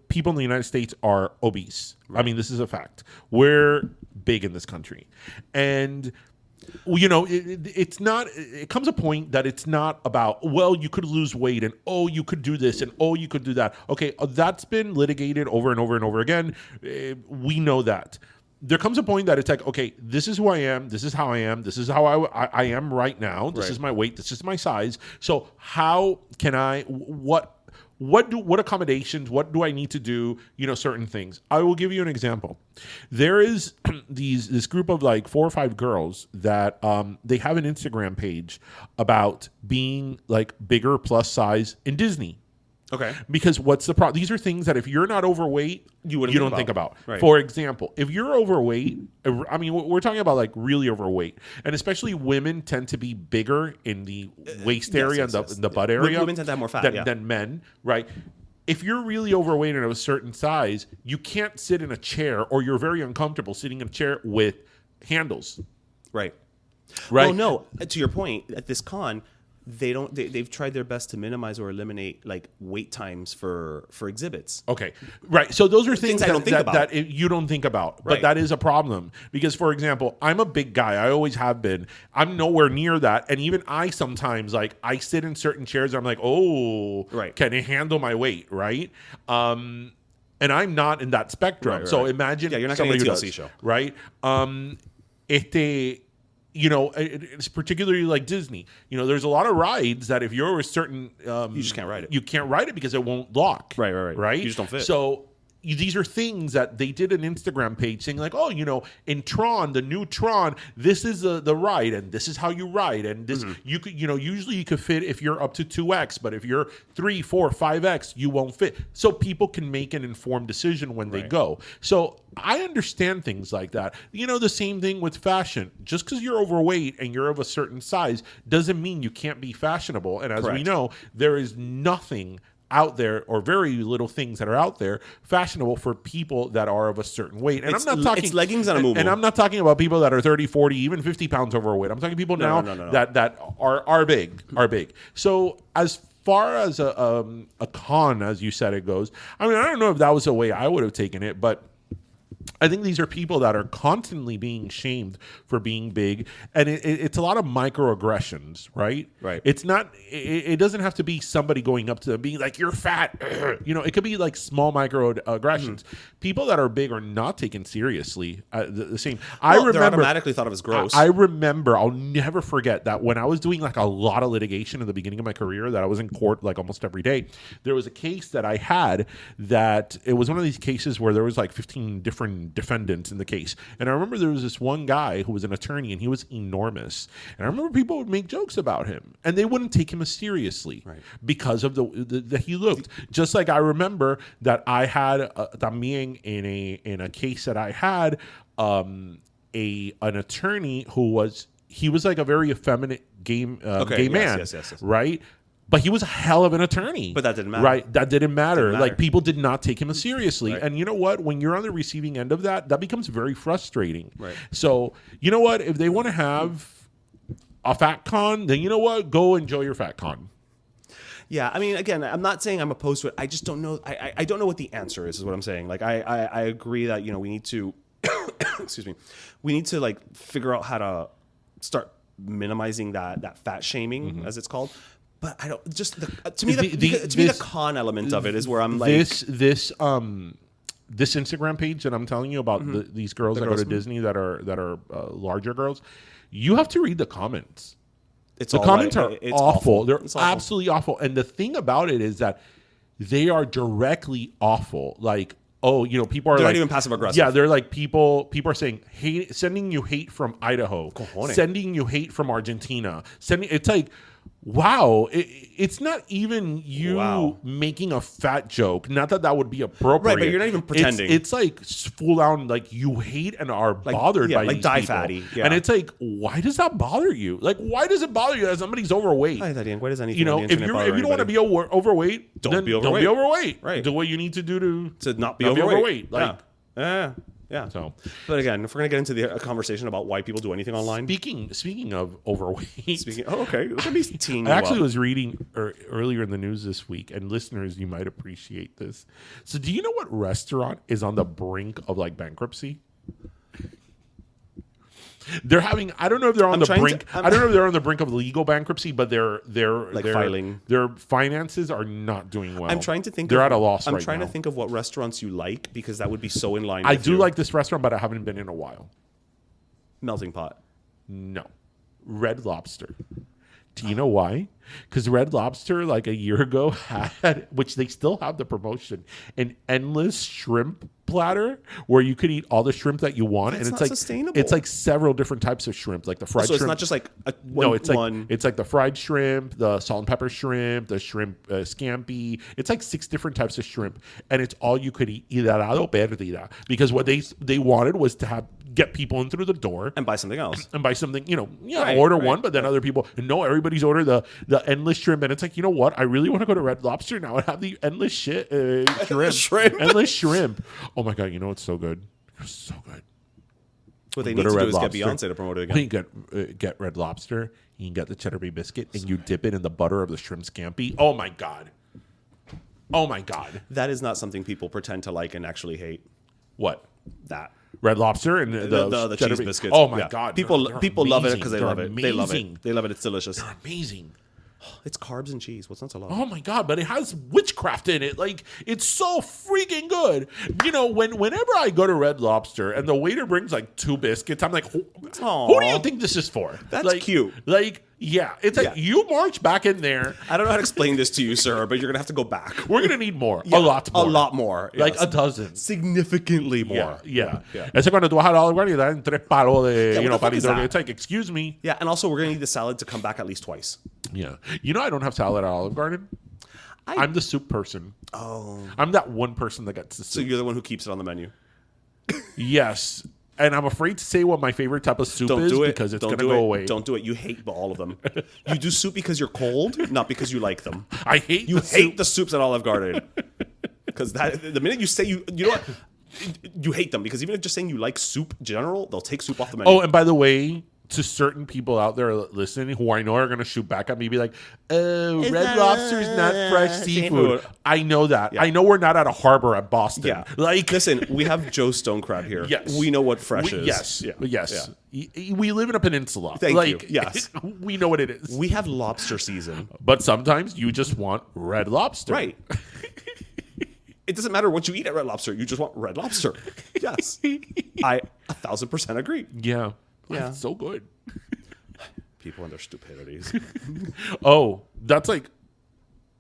people in the United States are obese. Right. I mean, this is a fact. We're big in this country. And you know, it's not. It comes a point that it's not about, well, you could lose weight and, oh, you could do this and, oh, you could do that. Okay, that's been litigated over and over and over again. We know that. There comes a point that it's like, okay, this is who I am. This is how I am. This is how I am right now. This is my weight. This is my size. So how can I? What accommodations? What do I need to do? You know, certain things. I will give you an example. There is this group of like 4 or 5 girls that they have an Instagram page about being like bigger plus size in Disney. Okay. Because what's the problem? These are things that if you're not overweight, you don't think about. Right. For example, if you're overweight, I mean, we're talking about like really overweight, and especially women tend to be bigger in the waist area and the butt area. Women tend to have more fat than men, right? If you're really overweight and of a certain size, you can't sit in a chair, or you're very uncomfortable sitting in a chair with handles. Right. Right. Well, no. To your point, at this con, they've tried their best to minimize or eliminate like wait times for exhibits. Okay. Right. So those are things I don't think about. That you don't think about. Right. But that is a problem. Because, for example, I'm a big guy. I always have been. I'm nowhere near that. And even I sometimes, like, I sit in certain chairs and I'm like, oh, right. Can it handle my weight? Right. And I'm not in that spectrum. Right. So imagine you're not somebody who does, show. Right. You know, it's particularly like Disney. You know, there's a lot of rides that if you're a certain... you just can't ride it. You can't ride it because it won't lock. Right? You just don't fit. So these are things that they did an Instagram page saying like, oh, you know, in Tron, the new Tron, this is the ride and this is how you ride. And this, you could, you know, usually you could fit if you're up to 2X, but if you're 3, 4, 5X, you won't fit. So people can make an informed decision when they go. So I understand things like that. You know, the same thing with fashion. Just because you're overweight and you're of a certain size doesn't mean you can't be fashionable. And as we know, there is nothing out there, or very little things that are out there fashionable for people that are of a certain weight. And I'm not talking... It's leggings and a moo-moo. And I'm not talking about people that are 30, 40, even 50 pounds overweight. I'm talking people now that are big. So as far as a con, as you said, it goes, I mean, I don't know if that was the way I would have taken it, but I think these are people that are constantly being shamed for being big, and it's a lot of microaggressions, right? Right. It's not. It doesn't have to be somebody going up to them being like, "You're fat." You know, it could be like small microaggressions. People that are big are not taken seriously. The same. I remember they're automatically thought of as gross. I remember. I'll never forget that when I was doing like a lot of litigation in the beginning of my career, that I was in court like almost every day. There was a case that I had that it was one of these cases where there was like 15 different defendants in the case. And I remember there was this one guy who was an attorney, and he was enormous. And I remember people would make jokes about him, and they wouldn't take him as seriously because of the he looked. Just like I remember that I had también in a case that I had an attorney who was like a very effeminate gay man, yes. right? But he was a hell of an attorney. But that didn't matter. Right? That didn't matter. Like, people did not take him seriously. Right. And you know what? When you're on the receiving end of that, that becomes very frustrating. Right. So, you know what? If they want to have a fat con, then you know what? Go enjoy your fat con. Yeah, I mean, again, I'm not saying I'm opposed to it. I just don't know. I don't know what the answer is what I'm saying. Like, I agree that, we need to, excuse me, we need to, like, figure out how to start minimizing that fat shaming, as it's called. But I don't to me the con element of it is where I'm like this Instagram page that I'm telling you about these girls that go to Disney that are larger girls. You have to read the comments. The comments are awful. They're absolutely awful. And the thing about it is that they are directly awful. Like, people are they're like, not even passive aggressive. Yeah, they're like people are saying hate, sending you hate from Idaho, Cojones. Sending you hate from Argentina, it's like, wow, it's not even you making a fat joke. Not that would be appropriate. Right, but you're not even pretending. It's like full on, like, you hate and are bothered by like these die people. fatty. Yeah. And it's like, why does that bother you? Like, why does it bother you that somebody's overweight? Why does anything if you don't want to be overweight, don't be overweight. Don't be overweight. Right. Do what you need to do to not be overweight. Like, yeah. So, but again, if we're gonna get into a conversation about why people do anything online, speaking of overweight, okay, look at me teeing. I actually was reading earlier in the news this week, and listeners, you might appreciate this. So, do you know what restaurant is on the brink of, like, bankruptcy? They're having. I don't know if they're on the brink. I don't know if they're on the brink of legal bankruptcy, but they're filing. Their finances are not doing well. I'm trying to think. They're at a loss. I'm trying to think of what restaurants you like, because that would be so in line. I do like this restaurant, but I haven't been in a while. Melting Pot. No, Red Lobster. Do you know why? Because Red Lobster, like a year ago, had, which they still have the promotion, an endless shrimp platter where you could eat all the shrimp that you want. That's and it's not like sustainable. It's like several different types of shrimp, like the fried shrimp. So it's not just like it's like the fried shrimp, the salt and pepper shrimp, the shrimp scampi. It's like 6 different types of shrimp, and it's all you could eat. Hidrado perdida. Because what they wanted was to get people in through the door and buy something else. And buy something, order one, but then other people, everybody's ordered the endless shrimp, and it's like, you know what? I really want to go to Red Lobster now and have the endless shrimp. Endless shrimp. Oh my God, it's so good. It's so good. What they need to do is get Beyonce to promote it again. You get Red Lobster, you can get the cheddar bay biscuit, and you dip it in the butter of the shrimp scampi. Oh my God. Oh my God. That is not something people pretend to like and actually hate. What? That. Red Lobster and the cheese biscuits. Oh my God. People love it because they love it. Amazing. They love it. They love it. It's delicious. They're amazing. It's carbs and cheese. What's not to love? Oh my God, but it has witchcraft in it. Like, it's so freaking good. Whenever I go to Red Lobster and the waiter brings like 2 biscuits, I'm like, who do you think this is for? That's cute. Yeah, it's like you march back in there. I don't know how to explain this to you, sir, but you're gonna have to go back. We're gonna need more, a lot more, yes. Like a dozen, significantly more. Yeah. Ese cuando tú vas al Olive Garden y dan 3 palos de, palito. It's like, excuse me. Yeah, and also we're gonna need the salad to come back at least twice. Yeah, I don't have salad at Olive Garden. I'm the soup person. Oh, I'm that one person that gets the soup. So you're the one who keeps it on the menu. Yes. And I'm afraid to say what my favorite type of soup is because it's going to go away. Don't do it. You hate all of them. You do soup because you're cold, not because you like them. I hate you hate the soups at Olive Garden. Because the minute you say you know what, you hate them, because even if just saying you like soup in general, they'll take soup off the menu. Oh, and by the way, to certain people out there listening who I know are going to shoot back at me, be like, Red Lobster's not fresh seafood. I know that. Yeah. I know we're not at a harbor at Boston. Yeah. Like, listen, we have Joe Stone Crab here. Yes. We know what fresh is. Yes. Yeah. Yes. Yeah. We live in a peninsula. Thank you. Yes. We know what it is. We have lobster season. But sometimes you just want Red Lobster. Right. It doesn't matter what you eat at Red Lobster. You just want Red Lobster. Yes. I 1,000% agree. Yeah. Yeah. It's so good. People and their stupidities. Oh, that's like,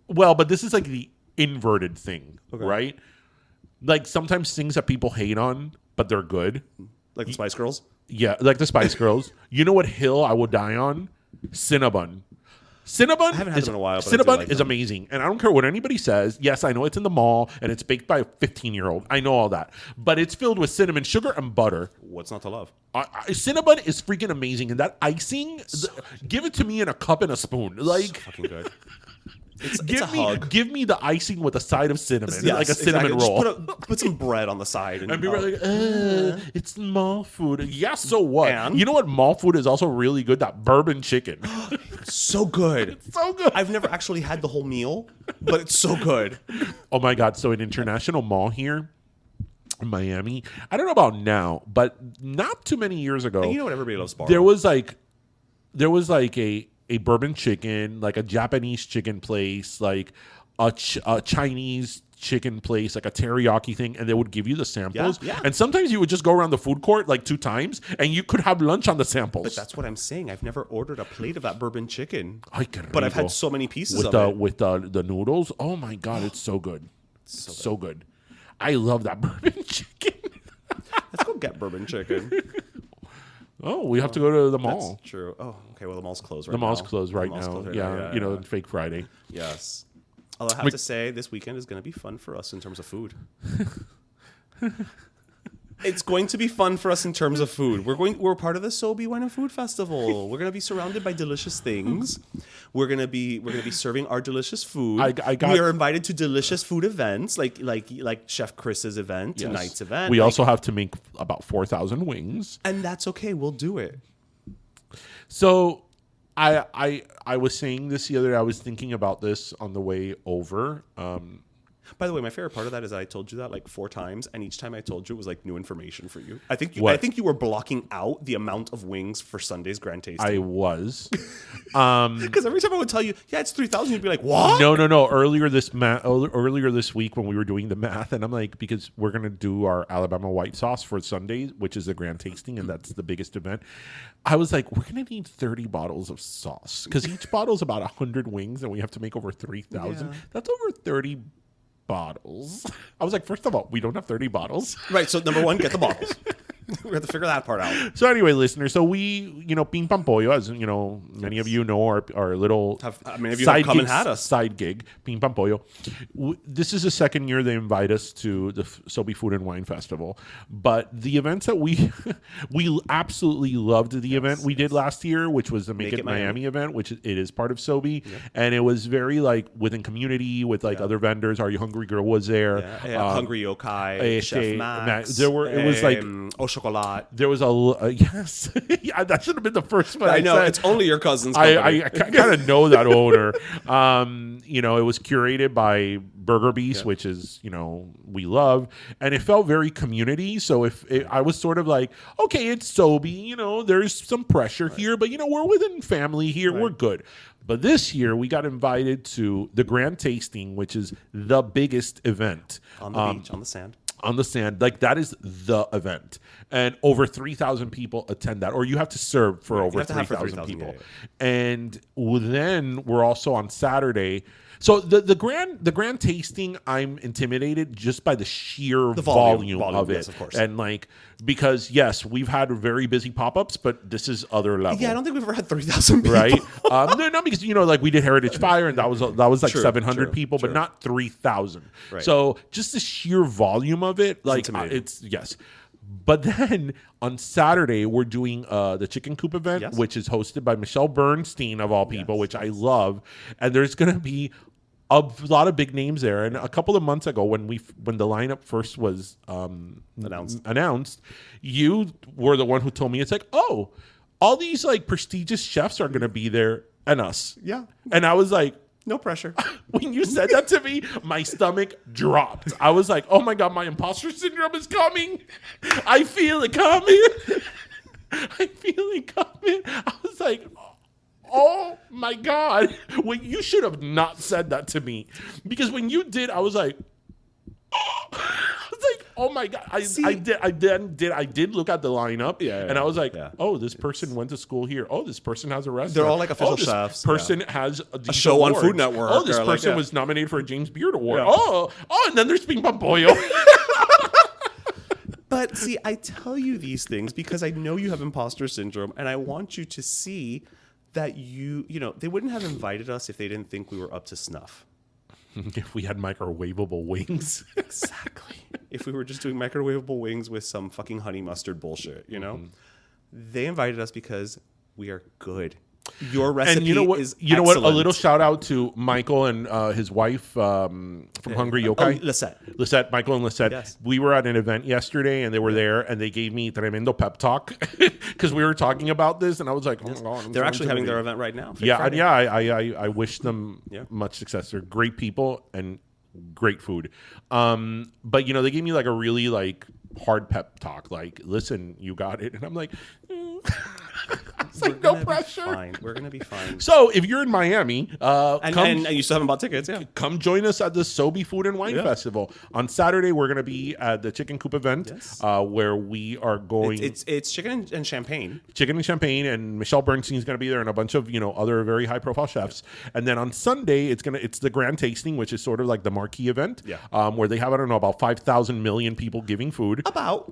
well, but this is like the inverted thing, right? Like sometimes things that people hate on but they're good. Like the Spice Girls? Yeah, like the Spice Girls. You know what hill I would die on? Cinnabon. Cinnabon, I haven't had them in a while, but I do Cinnabon like is them. amazing. And I don't care what anybody says. Yes, I know it's in the mall and it's baked by a 15-year-old. I know all that. But it's filled with cinnamon, sugar, and butter. What's not to love? Cinnabon is freaking amazing. And that icing, give it to me in a cup and a spoon. Like, So fucking good. It's a hug. Give me the icing with a side of cinnamon, Yes, like a cinnamon exactly. roll. Just put some bread on the side. And people are like, it's mall food. Yeah, so what? And? You know what mall food is also really good? That bourbon chicken. so good. So good. I've never actually had the whole meal, but it's so good. Oh my God. So an International Mall here in Miami, I don't know about now, but not too many years ago, And you know what everybody loves bar. there was like a bourbon chicken, like a Japanese chicken place, like a Chinese chicken place, like a teriyaki thing, and they would give you the samples. Yeah. And sometimes you would just go around the food court like 2 times, and you could have lunch on the samples. But that's what I'm saying. I've never ordered a plate of that bourbon chicken. Ay, qué But I've rico. had so many pieces with of the it. with the noodles. Oh my God, it's so good. So good. I love that bourbon chicken. Let's go get bourbon chicken. Oh, we have to go to the mall. That's true. Oh, okay. Well, the mall's closed right The now. mall's closed right The mall's now. closed right Yeah, now. you know, Fake Friday. Yes. Although I have to say, this weekend is going to be fun for us in terms of food. It's going to be fun for us in terms of food. We're part of the Sobe Wine and Food Festival. We're going to be surrounded by delicious things. We're going to be serving our delicious food. We are invited to delicious food events like Chef Chris's event, Yes. tonight's event. We also have to make about 4,000 wings. and that's okay. We'll do it. So I was saying this the other day. I was thinking about this on the way over. By the way, my favorite part of that is I told you that like 4 times, and each time I told you it was like new information for you. I think you were blocking out the amount of wings for Sunday's grand tasting. I was. Because every time I would tell you, yeah, it's 3,000, you'd be like, what? No. Earlier this week when we were doing the math, and I'm like, because we're gonna do our Alabama white sauce for Sunday, which is the grand tasting, and that's the biggest event. I was like, we're gonna need 30 bottles of sauce because each bottle is about 100 wings, and we have to make over 3,000. Yeah. That's over 30 bottles. I was like, first of all, we don't have 30 bottles. Right, so number 1, get the bottles. We have to figure that part out. So anyway, listeners, so we, Ping Pam Pollo, as you know, many of you know our little Many of you have come and had us. side gig, Ping Pam Pollo. This is the second year they invite us to the Sobe Food and Wine Festival. But the events that we absolutely loved the event we did last year, which was the Make It Miami event, which it is part of Sobe. Yep. And it was very like within community with like other vendors. Are You Hungry Girl was there. Hungry Yokai, Chef Max. It was like chocolate. There was yes. Yeah, that should have been the first one. I know said. It's only your cousin's company. I kind of know that owner. It was curated by Burger Beast, which is we love, and it felt very community. So I was sort of like, okay, it's Sobe. There's some pressure here, but we're within family here. Right. We're good. But this year we got invited to the grand tasting, which is the biggest event on the beach, on the sand. On the sand, like that is the event, and over 3,000 people attend that, or you have to serve for over 3,000 people. Yeah. And then we're also on Saturday. So the grand tasting, I'm intimidated just by the sheer volume of it, yes, of course. And because yes, we've had very busy pop-ups, but this is other level. Yeah, I don't think we've ever had 3,000 people. Right? No, because we did Heritage Fire, and that was like 700 people, but not 3,000. Right. So just the sheer volume of it, it's yes. But then on Saturday, we're doing the Chicken Coop event, which is hosted by Michelle Bernstein, of all people, which I love. And there's going to be a lot of big names there. And a couple of months ago, when the lineup first was announced, you were the one who told me, it's like, oh, all these like prestigious chefs are going to be there and us. Yeah. And I was like, no pressure. When you said that to me, my stomach dropped. I was like, oh my God, my imposter syndrome is coming. I feel it coming. I was like, oh my God. You should have not said that to me. Because when you did, I was like, oh my God. I did look at the lineup, and I was like, oh, this person went to school here. Oh, this person has a restaurant. They're all like official chefs. This person has a show awards. on Food Network. Oh, this person was nominated for a James Beard Award. Yeah. Oh, and then there's Ping Pam Pollo. But see, I tell you these things because I know you have imposter syndrome, and I want you to see that they wouldn't have invited us if they didn't think we were up to snuff. If we had microwavable wings. Exactly. If we were just doing microwavable wings with some fucking honey mustard bullshit, They invited us because we are good. Your recipe and you know what? is you know what? A excellent. little shout out to Michael and his wife from Hungry Yokai. Lisette. Michael and Lisette. Yes. We were at an event yesterday, and they were there, and they gave me tremendo pep talk because we were talking about this, and I was like, "Oh my God!" They're actually having their event right now. I wish them much success. They're great people and great food. But they gave me like a really like hard pep talk. Like, listen, you got it, and I'm like. It's like no pressure. We're gonna be fine. So if you're in Miami, and you still haven't bought tickets, come join us at the Sobe Food and Wine Festival on Saturday. We're gonna be at the Chicken Coop event, where we are going. It's chicken and champagne. Chicken and champagne, and Michelle Bernstein is gonna be there, and a bunch of other very high profile chefs. And then on Sunday, it's the grand tasting, which is sort of like the marquee event, where they have about 5,000 million people giving food,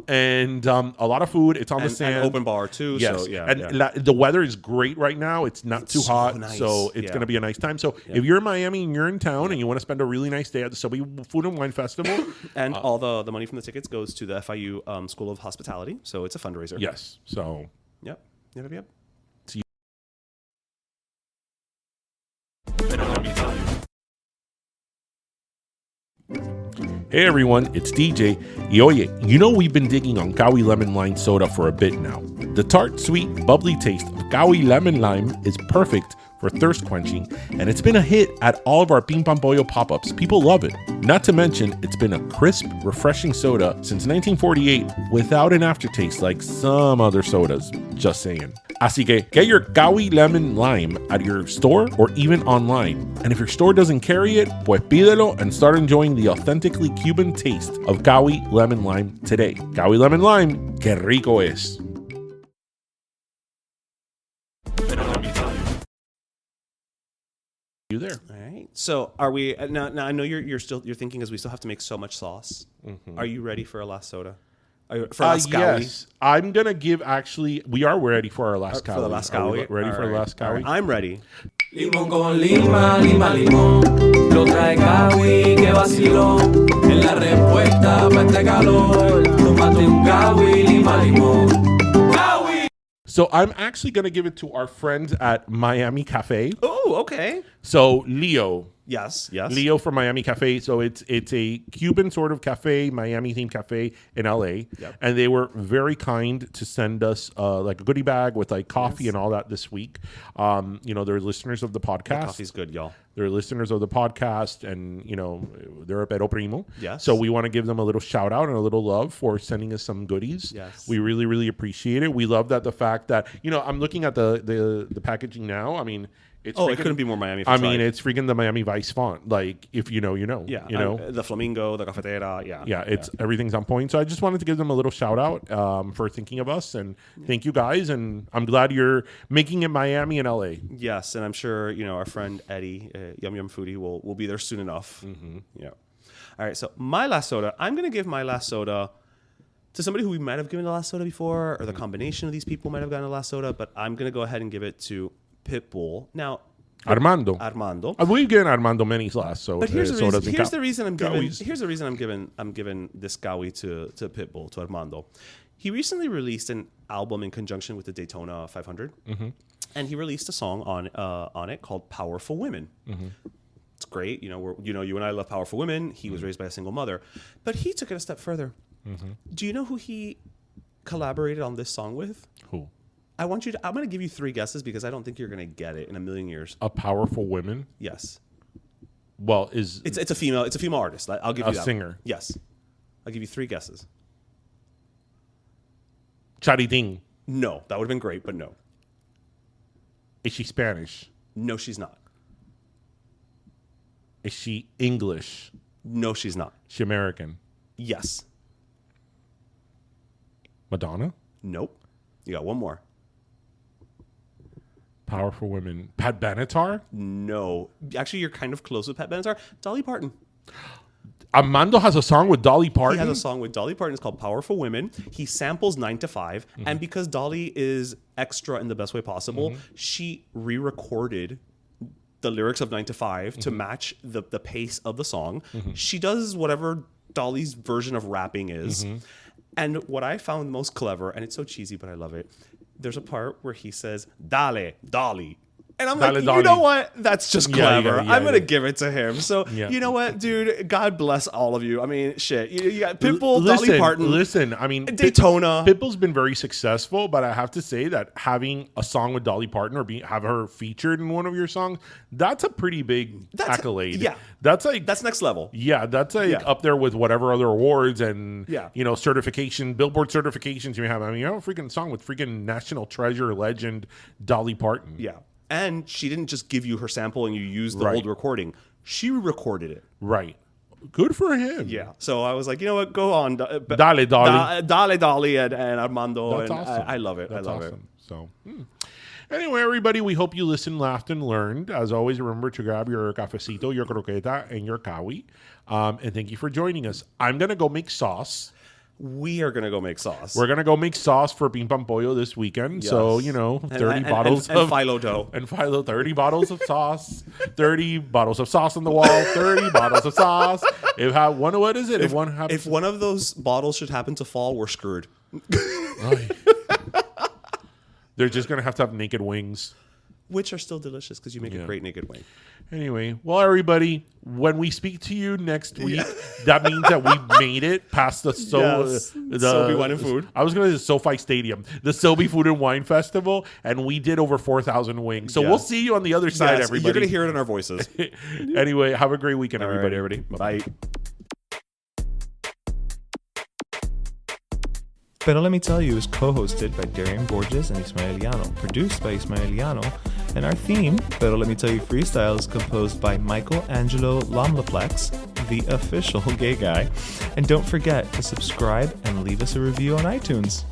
and a lot of food. It's on the sand, and open bar too. Yes, so the weather is great right now. It's not too hot, nice. so it's going to be a nice time. So if you're in Miami and you're in town and you want to spend a really nice day at the Sobe Food and Wine Festival, and all the money from the tickets goes to the FIU School of Hospitality, so it's a fundraiser. Yes. So yep. See you. Hey everyone, it's DJ. Y oye, we've been digging on Gawi Lemon Lime Soda for a bit now. The tart, sweet, bubbly taste of Gawi Lemon Lime is perfect for thirst quenching, and it's been a hit at all of our Ping Pong Pollo pop-ups. People love it. Not to mention, it's been a crisp, refreshing soda since 1948 without an aftertaste like some other sodas. Just saying. Así que get your Gawi Lemon Lime at your store or even online. And if your store doesn't carry it, pues pídelo and start enjoying the authentically Cuban taste of Gawi Lemon Lime today. Gawi Lemon Lime, que rico es. You there? All right. So are we now? I know you're thinking as we still have to make so much sauce. Mm-hmm. Are you ready for a last soda? For last Gawi? Yes, I'm gonna give. Actually, we are ready for our last Gawi. For the last Gawi. Ready for the last Gawi? I'm ready. Limón con lima, lima, limón. Lo trae Gawi, que vacilón. En la respuesta para este calor. Tómate un Gawi, lima, limón. Gawi! So I'm actually gonna give it to our friends at Miami Cafe. Oh, okay. So Leo. Yes. Leo from Miami Cafe. So it's a Cuban sort of cafe, Miami themed cafe in LA. Yep. And they were very kind to send us like a goodie bag with like coffee and all that this week. They're listeners of the podcast. The coffee's good, y'all. They're listeners of the podcast, and they're a Pero Primo. Yes. So we want to give them a little shout out and a little love for sending us some goodies. Yes. We really, really appreciate it. We love that the fact that I'm looking at the packaging now. I mean, it couldn't be more Miami. It's freaking the Miami Vice font. Like, if you know, you know. Yeah. The flamingo, the cafetera. Yeah. Yeah. Everything's on point. So I just wanted to give them a little shout out for thinking of us, and thank you guys. And I'm glad you're making it Miami and LA. Yes, and I'm sure our friend Eddie, Yum Yum Foodie, will be there soon enough. Mm-hmm. Yeah. All right. So my last soda, I'm gonna give my last soda to somebody who we might have given the last soda before, or the combination of these people might have gotten the last soda. But I'm gonna go ahead and give it to Pitbull. Now, Armando. We've given Armando many last sodas. But here's the reason I'm giving this Gawi to Pitbull, to Armando. He recently released an album in conjunction with the Daytona 500, and he released a song on it called "Powerful Women." Mm-hmm. It's great. You and I love powerful women. He was raised by a single mother, but he took it a step further. Mm-hmm. Do you know who he collaborated on this song with? Who? I'm going to give you 3 guesses because I don't think you're going to get it in a million years. A powerful woman? Yes. Well, it's a female artist. I'll give you that. A singer? Yes. I'll give you 3 guesses. Chariding? No, that would have been great, but no. Is she Spanish? No, she's not. Is she English? No, she's not. She American? Yes. Madonna? Nope. You got one more. Powerful women. Pat Benatar? No. Actually, you're kind of close with Pat Benatar. Dolly Parton. Armando has a song with Dolly Parton. He has a song with Dolly Parton. It's called Powerful Women. He samples 9 to 5. And because Dolly is extra in the best way possible, she re-recorded the lyrics of 9 to 5 to match the pace of the song. She does whatever Dolly's version of rapping is. And what I found most clever, and it's so cheesy, but I love it, there's a part where he says, Dale, Dolly. And I'm like, you know what? That's just clever. I'm going to give it to him. So, you know what, dude? God bless all of you. I mean, shit. You got Pitbull, Dolly Parton. Listen, I mean, Daytona. Pitbull's been very successful, but I have to say that having a song with Dolly Parton or have her featured in one of your songs, that's a pretty big accolade. Yeah. That's next level. Yeah, that's up there with whatever other awards and, certification, Billboard certifications you have. I mean, you have a freaking song with freaking national treasure legend Dolly Parton. Yeah. And she didn't just give you her sample and you used the old recording. She recorded it. Right. Good for him. Yeah. So I was like, you know what? Go on. Dale, Dolly. Dale, Dolly, and Armando. That's awesome. I love it. That's I love awesome. So, anyway, everybody, we hope you listened, laughed, and learned. As always, remember to grab your cafecito, your croqueta, and your kawi. And thank you for joining us. I'm going to go make sauce. We are going to go make sauce. We're going to go make sauce for Ping Pong Pollo this weekend. Yes. So, 30 bottles of phyllo dough. And phyllo, 30 bottles of sauce, 30 bottles of sauce on the wall, 30 bottles of sauce. What is it? If one of those bottles should happen to fall, we're screwed. They're just going to have naked wings. Which are still delicious because you make a great naked wing. Anyway, well, everybody, when we speak to you next week, that means that we made it past the Sobe Wine and Food. I was going to say SoFi Stadium, the Sobe Food and Wine Festival, and we did over 4,000 wings. So we'll see you on the other side, everybody. You're going to hear it in our voices. Anyway, have a great weekend, everybody. Right, everybody. Bye. Pero Let Me Tell You is co-hosted by Darian Borges and Ismaeliano, produced by Ismaeliano, and our theme, Pero Let Me Tell You Freestyle, is composed by Michael Angelo Lomlaplex, the official gay guy. And don't forget to subscribe and leave us a review on iTunes.